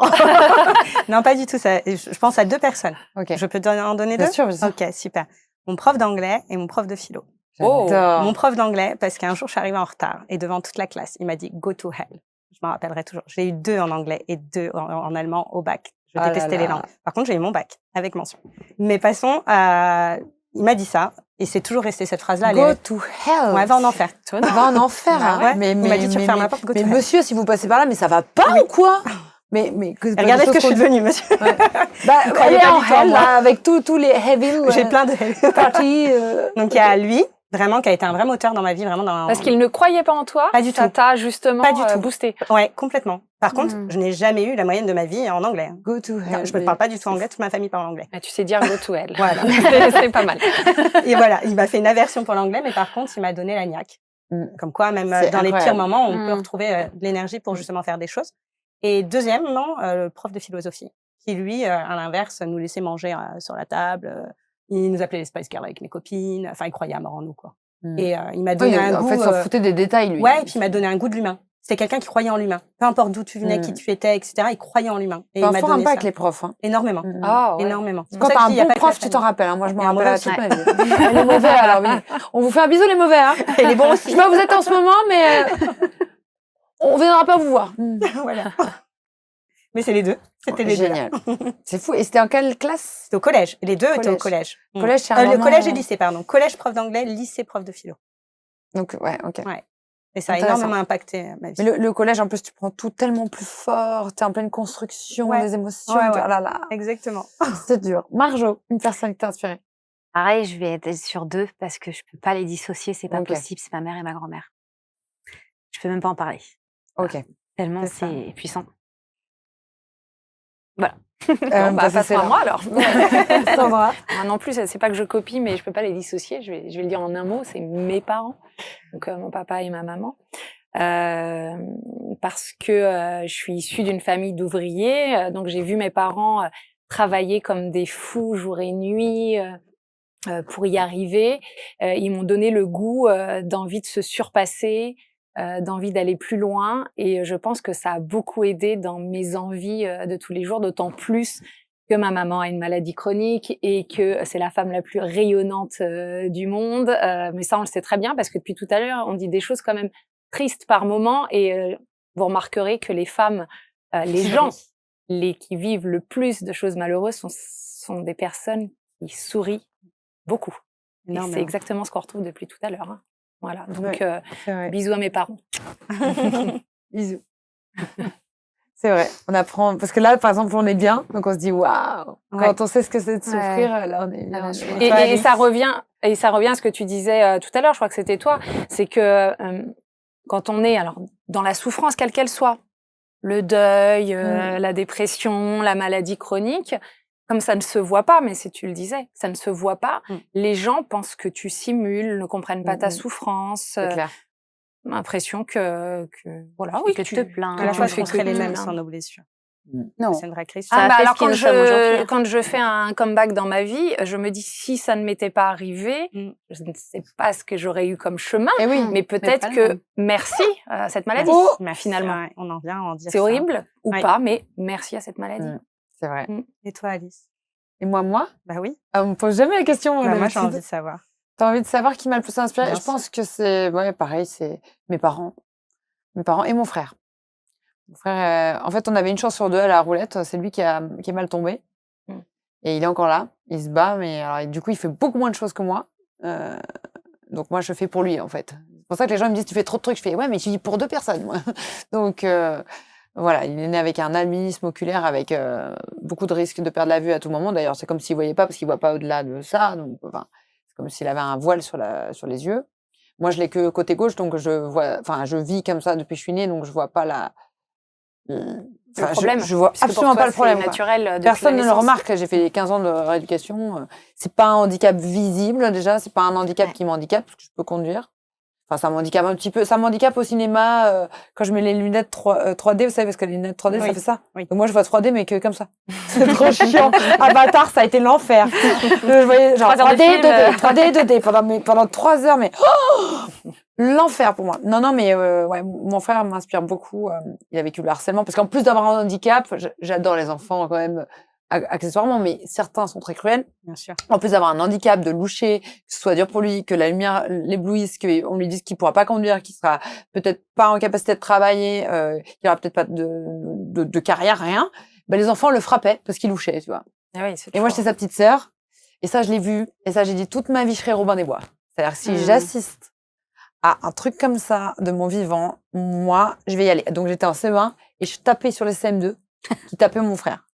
Non, pas du tout. Je pense à 2 personnes. Okay. Je peux en donner 2? Bien sûr. Ok, super. Mon prof d'anglais et mon prof de philo. J'adore. Mon prof d'anglais, parce qu'un jour, je suis arrivée en retard et devant toute la classe, il m'a dit « go to hell ». Je m'en rappellerai toujours. J'ai eu 2 en anglais et 2 en allemand au bac. Je détestais les langues. Par contre, j'ai eu mon bac avec mention. Mais passons, il m'a dit ça. Et c'est toujours resté cette phrase-là. Go to hell. Ouais, va en enfer. Va en enfer. Bah ouais. Mais, on m'a dit, tu refermes la porte, go to hell. monsieur, si vous passez par là, mais ça va pas ou quoi? Regardez ce que je suis devenue, monsieur. Ouais. Elle est en hell, là, avec tous les heavy. J'ai plein de hell parties. Donc, il y a lui, vraiment, qui a été un vrai moteur dans ma vie, vraiment Parce qu'il ne croyait pas en toi. Pas du tout. Ça t'a justement boosté. Ouais, complètement. Par contre, je n'ai jamais eu la moyenne de ma vie en anglais. Go to hell. Je ne parle pas du tout anglais, toute ma famille parle anglais. Tu sais dire go to hell. Voilà. C'est pas mal. Et voilà, il m'a fait une aversion pour l'anglais, mais par contre, il m'a donné la niaque. Comme quoi, même dans les pires moments, on peut retrouver de l'énergie pour justement faire des choses. Et deuxièmement, le prof de philosophie, qui lui, à l'inverse, nous laissait manger sur la table. Il nous appelait les Spice Girls avec mes copines. Enfin, il croyait à mort en nous, quoi. Et il m'a donné un goût. En fait, s'en foutait des détails, lui. Ouais, et puis il m'a donné un goût de l'humain. C'était quelqu'un qui croyait en l'humain. Peu importe d'où tu venais, qui tu étais, etc. Il croyait en l'humain. Et il m'a donné ça. avec les profs. Hein. Énormément. Ah, ouais. Énormément. Quand t'as un bon prof, tu t'en rappelles. Hein. Moi, je m'en rappelle toute ma vie. Les mauvais, alors oui. On vous fait un bisou, les mauvais. Hein. Et les bons aussi. Je sais pas où vous êtes en ce moment, mais on viendra pas vous voir. Voilà. Mais c'est les deux. C'était les génial. C'est fou. Et c'était en quelle classe? C'était au collège. Les deux étaient au collège. Collège, c'est le collège et lycée, pardon. Collège, prof d'anglais, lycée, prof de philo. Donc, ouais, ok. Ouais. Et ça a énormément impacté ma vie. Mais le collège, en plus, tu prends tout tellement plus fort. T'es en pleine construction, les émotions. Ouais. Oh là là. Exactement. C'est dur. Marjo, une personne qui t'a inspirée. Pareil, je vais être sur deux parce que je peux pas les dissocier. C'est pas possible. C'est ma mère et ma grand-mère. Je peux même pas en parler. Ok. Tellement c'est puissant. Voilà. Passons à moi alors. Sandra. Moi non plus, c'est pas que je copie, mais je peux pas les dissocier. Je vais le dire en un mot, c'est mes parents, donc mon papa et ma maman, parce que je suis issue d'une famille d'ouvriers, donc j'ai vu mes parents travailler comme des fous jour et nuit pour y arriver. Ils m'ont donné le goût d'envie de se surpasser, d'envie d'aller plus loin, et je pense que ça a beaucoup aidé dans mes envies de tous les jours, d'autant plus que ma maman a une maladie chronique et que c'est la femme la plus rayonnante du monde. Mais ça, on le sait très bien parce que depuis tout à l'heure, on dit des choses quand même tristes par moment, et vous remarquerez que les femmes, les gens qui vivent le plus de choses malheureuses sont des personnes qui sourient beaucoup. Et c'est exactement ce qu'on retrouve depuis tout à l'heure. Hein. Voilà, donc bisous à mes parents. Bisous. C'est vrai, on apprend, parce que là, par exemple, on est bien, donc on se dit waouh. Quand on sait ce que c'est de souffrir, là, on est bien. Et ça revient à ce que tu disais tout à l'heure. Je crois que c'était toi. C'est que quand on est alors dans la souffrance, quelle qu'elle soit, le deuil, la dépression, la maladie chronique. Comme ça ne se voit pas, mais si tu le disais, ça ne se voit pas. Les gens pensent que tu simules, ne comprennent pas ta souffrance. C'est clair. L'impression que voilà, que tu te plains. À la fois, on serait les mêmes sans nos blessures. Non. C'est une vraie crise. Alors quand je fais un comeback dans ma vie, je me dis si ça ne m'était pas arrivé, je ne sais pas ce que j'aurais eu comme chemin, mais peut-être que merci à cette maladie. Finalement, on en vient à en dire. C'est horrible ou pas, mais merci à cette maladie. C'est vrai. Et toi, Alice? Et moi? Bah oui. On me pose jamais la question. Moi, j'ai envie de savoir. T'as envie de savoir qui m'a le plus inspiré? Je pense que c'est, pareil, c'est mes parents. Mes parents et mon frère. Mon frère, en fait, on avait une chance sur deux à la roulette. C'est lui qui est mal tombé. Et il est encore là. Il se bat, mais alors, du coup, il fait beaucoup moins de choses que moi. Donc, moi, je fais pour lui, en fait. C'est pour ça que les gens me disent, tu fais trop de trucs. Je fais, ouais, mais tu vis pour deux personnes, moi. Donc, voilà, il est né avec un albinisme oculaire, avec beaucoup de risques de perdre la vue à tout moment. D'ailleurs, c'est comme s'il voyait pas, parce qu'il voit pas au-delà de ça. Donc, enfin, c'est comme s'il avait un voile sur les yeux. Moi, je l'ai que côté gauche, donc je vis comme ça depuis que je suis née, donc je vois pas le problème. Je vois absolument pas le problème. Naturel. Personne ne le remarque. J'ai fait 15 ans de rééducation. C'est pas un handicap visible, déjà. C'est pas un handicap qui m'handicape, parce que je peux conduire. Enfin, ça m'handicape un petit peu. Ça m'handicape au cinéma, quand je mets les lunettes 3D, vous savez, parce que les lunettes 3D, ça fait ça. Oui. Donc moi, je vois 3D, mais que comme ça. C'est trop chiant. Avatar, ça a été l'enfer. Je voyais, genre, 3D, 2D, pendant 3 heures, mais, l'enfer pour moi. Non, mais, mon frère m'inspire beaucoup. Il a vécu le harcèlement, parce qu'en plus d'avoir un handicap, j'adore les enfants, quand même, accessoirement, mais certains sont très cruels. Bien sûr. En plus d'avoir un handicap, de loucher, que ce soit dur pour lui, que la lumière l'éblouisse, qu'on lui dise qu'il pourra pas conduire, qu'il sera peut-être pas en capacité de travailler, qu'il aura peut-être pas de carrière, rien. Ben, les enfants le frappaient parce qu'il louchait, tu vois. Ah oui, et moi, j'étais sa petite sœur. Et ça, je l'ai vu. Et ça, j'ai dit toute ma vie, je serai Robin des Bois. C'est-à-dire que si j'assiste à un truc comme ça de mon vivant, moi, je vais y aller. Donc, j'étais en CE1 et je tapais sur les CM2 qui tapaient mon frère.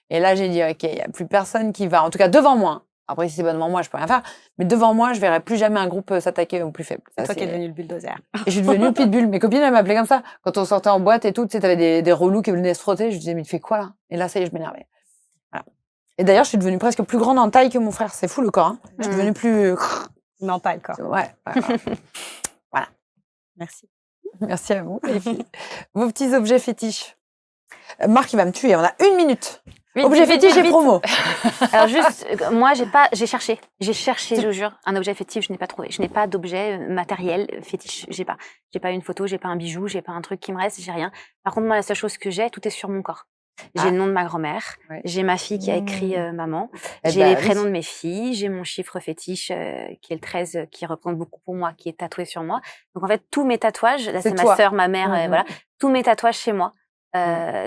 Et là, j'ai dit, OK, il n'y a plus personne qui va, en tout cas devant moi. Après, si c'est pas devant moi, je peux rien faire. Mais devant moi, je verrai plus jamais un groupe s'attaquer aux plus faibles. C'est toi qui es devenu le bulldozer. Et je suis devenue le pitbull. Mes copines, elles m'appelaient comme ça. Quand on sortait en boîte et tout, tu sais, t'avais des relous qui venaient se frotter. Je disais, mais tu fais quoi là? Et là, ça y est, je m'énervais. Voilà. Et d'ailleurs, je suis devenue presque plus grande en taille que mon frère. C'est fou le corps. Hein. Je suis devenue plus. Non, pas le corps. Ouais. Voilà. Merci. Merci à vous, les filles. Vos petits objets fétiches. Marc, il va me tuer. On a 1 minute. Objet fétiche et promo. Alors juste, moi, j'ai cherché, je vous jure, un objet fétiche, je n'ai pas trouvé. Je n'ai pas d'objet matériel fétiche, j'ai pas une photo, j'ai pas un bijou, j'ai pas un truc qui me reste, j'ai rien. Par contre, moi, la seule chose que j'ai, tout est sur mon corps. J'ai le nom de ma grand-mère, j'ai ma fille qui a écrit maman, j'ai les prénoms de mes filles, j'ai mon chiffre fétiche qui est le 13, qui représente beaucoup pour moi, qui est tatoué sur moi. Donc en fait, tous mes tatouages, là c'est ma sœur, ma mère, voilà, tous mes tatouages chez moi.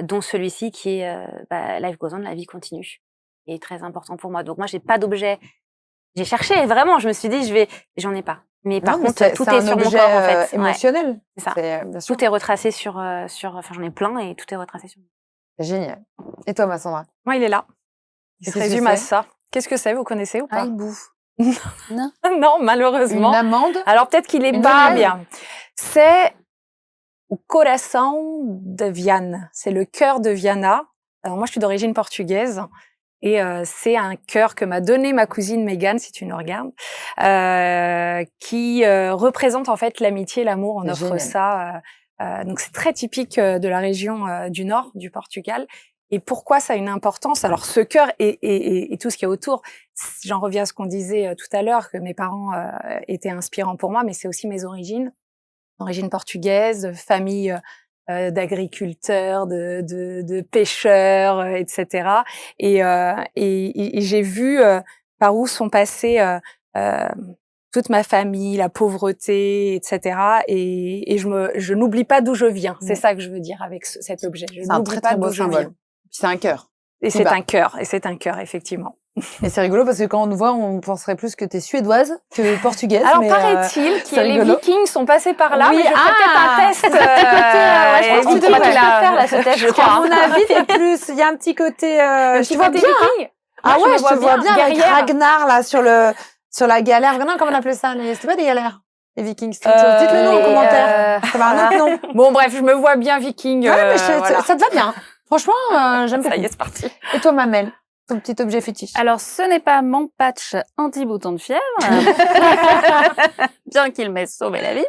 Dont celui-ci qui est Life Goes On, la vie continue, est très important pour moi. Donc moi, j'ai pas d'objet. J'ai cherché vraiment. Je me suis dit, j'en ai pas. Mais par contre, tout est sur mon corps en fait. Émotionnel. Ouais, c'est ça. Bien sûr. Tout est retracé enfin, j'en ai plein et tout est retracé sur moi. Génial. Et toi, Massandra? Moi, il est là. Il se résume à ça. Qu'est-ce que c'est? Vous connaissez ou pas? Hibou. Non. Non, malheureusement. Une amande? Alors peut-être qu'il est pas bien. C'est o coração de Viana. C'est le cœur de Viana. Alors moi, je suis d'origine portugaise et c'est un cœur que m'a donné ma cousine Mégane, si tu nous regardes, qui représente en fait l'amitié, l'amour. On offre ça. Donc c'est très typique de la région du nord du Portugal. Et pourquoi ça a une importance? Alors ce cœur et tout ce qui est autour, j'en reviens à ce qu'on disait tout à l'heure, que mes parents étaient inspirants pour moi, mais c'est aussi mes origines portugaise, famille d'agriculteurs, de pêcheurs, etc. Et j'ai vu par où sont passés toute ma famille, la pauvreté, etc. Et je n'oublie pas d'où je viens. C'est ça que je veux dire avec cet objet. Je n'oublie pas d'où je viens. C'est un cœur. Et c'est un cœur. Et c'est un cœur, effectivement. Et c'est rigolo parce que quand on nous voit, on penserait plus que t'es suédoise que portugaise. Alors paraît-il que les Vikings sont passés par là, mais je ferai peut-être un test. Je pense que tu devrais faire là, ce test, je crois. À mon avis, t'es plus. Il y a un petit côté. Tu vois bien. Ah ouais, je te vois bien avec Ragnar là sur la galère. Non, comment on appelait ça? C'était pas des galères. Les Vikings, c'est autre chose. Dites-le nous en commentaire. Ça va un autre nom. Bon bref, je me vois bien Viking. Ouais, mais ça te va bien. Franchement, j'aime beaucoup. Ça y est, c'est parti. Et toi, Mamel? Ton petit objet fétiche. Alors, ce n'est pas mon patch anti-bouton de fièvre, bien qu'il m'ait sauvé la vie.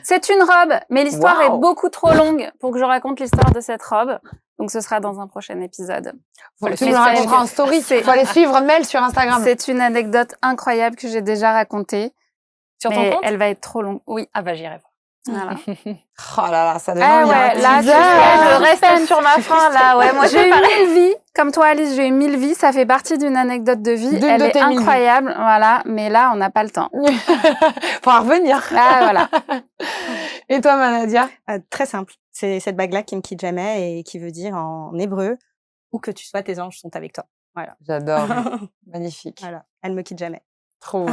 C'est une robe, mais l'histoire est beaucoup trop longue pour que je raconte l'histoire de cette robe. Donc, ce sera dans un prochain épisode. Tu nous raconteras en story. Il faut aller suivre Mel sur Instagram. C'est une anecdote incroyable que j'ai déjà racontée. Sur ton compte? Elle va être trop longue. Oui. Ah bah, j'irai voir. Voilà. Oh là là, ça devient là, je reste sur ma faim, là. Ouais, moi, j'ai eu 1000 vies. Comme toi, Alice, j'ai eu 1000 vies. Ça fait partie d'une anecdote de vie. Elle est incroyable. Voilà. Mais là, on n'a pas le temps. Faut en revenir. Ah, voilà. Et toi, Manadia? Très simple. C'est cette bague-là qui me quitte jamais et qui veut dire en hébreu, où que tu sois, tes anges sont avec toi. Voilà. J'adore. Magnifique. Voilà. Elle me quitte jamais. Trop.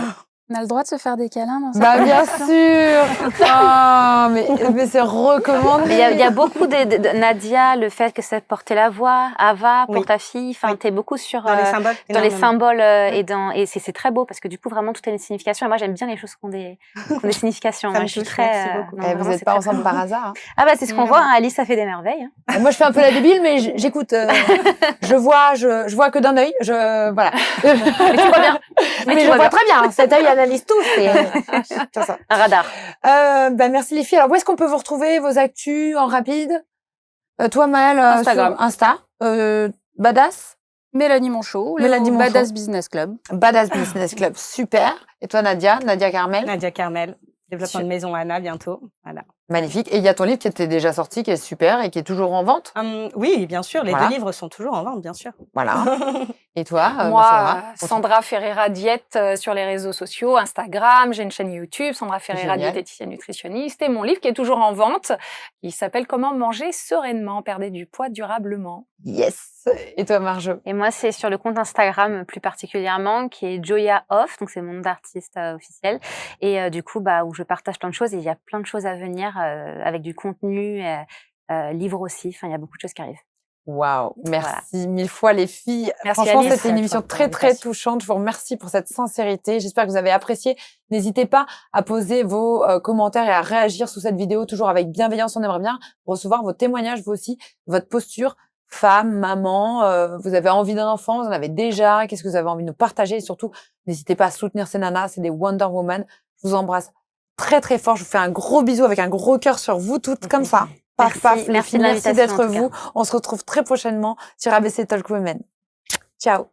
On a le droit de se faire des câlins dans ça? Bah, bien sûr! Oh, mais c'est recommandé. Il y a beaucoup de Nadia, le fait que ça portait la voix, Ava, pour ta fille. Enfin, t'es beaucoup sur, dans les symboles, et c'est très beau parce que du coup, vraiment, tout a une signification. Et moi, j'aime bien les choses qui ont des significations. Moi, je suis très, merci beaucoup. Vous n'êtes pas ensemble par hasard. Hein. Ah, bah, c'est ce qu'on voit, hein. Alice, ça fait des merveilles. Hein. Moi, je fais un peu la débile, mais j'écoute, je vois que d'un œil, voilà. Mais tu vois bien. Mais je vois très bien. Cet œil analyse tout. C'est ça. Un radar. Merci les filles. Alors, où est-ce qu'on peut vous retrouver vos actus en rapide? Toi, Maëlle, Instagram. Sur Insta. Badass. Mélanie Monchot. Badass Business Club. Badass Business Club. Super. Et toi, Nadia Carmel? Nadia Carmel. Développement de maison Anna bientôt. Voilà. Magnifique. Et il y a ton livre qui était déjà sorti, qui est super et qui est toujours en vente. Oui, bien sûr. Les 2 livres sont toujours en vente, bien sûr. Voilà. Et toi, moi, Sandra Ferreira Diète sur les réseaux sociaux, Instagram, j'ai une chaîne YouTube, Sandra Ferreira diététicienne nutritionniste, et mon livre qui est toujours en vente, qui s'appelle Comment manger sereinement, perdre du poids durablement. Yes. Et toi, Marjo? Et moi, c'est sur le compte Instagram plus particulièrement, qui est Joya Off, donc c'est mon nom d'artiste officiel. Et du coup, où je partage plein de choses et il y a plein de choses à venir avec du contenu, livres aussi. Enfin, il y a beaucoup de choses qui arrivent. Waouh, merci mille fois les filles. Merci Franchement, Alice, c'était une émission très touchante. Je vous remercie pour cette sincérité. J'espère que vous avez apprécié. N'hésitez pas à poser vos commentaires et à réagir sous cette vidéo, toujours avec bienveillance. On aimerait bien recevoir vos témoignages, vous aussi, votre posture, femme, maman. Vous avez envie d'un enfant, vous en avez déjà. Qu'est-ce que vous avez envie de nous partager? Et surtout, n'hésitez pas à soutenir ces nanas. C'est des Wonder Woman. Je vous embrasse très fort. Je vous fais un gros bisou avec un gros cœur sur vous toutes, comme ça. Merci d'être vous. On se retrouve très prochainement sur ABC Talk Women. Ciao.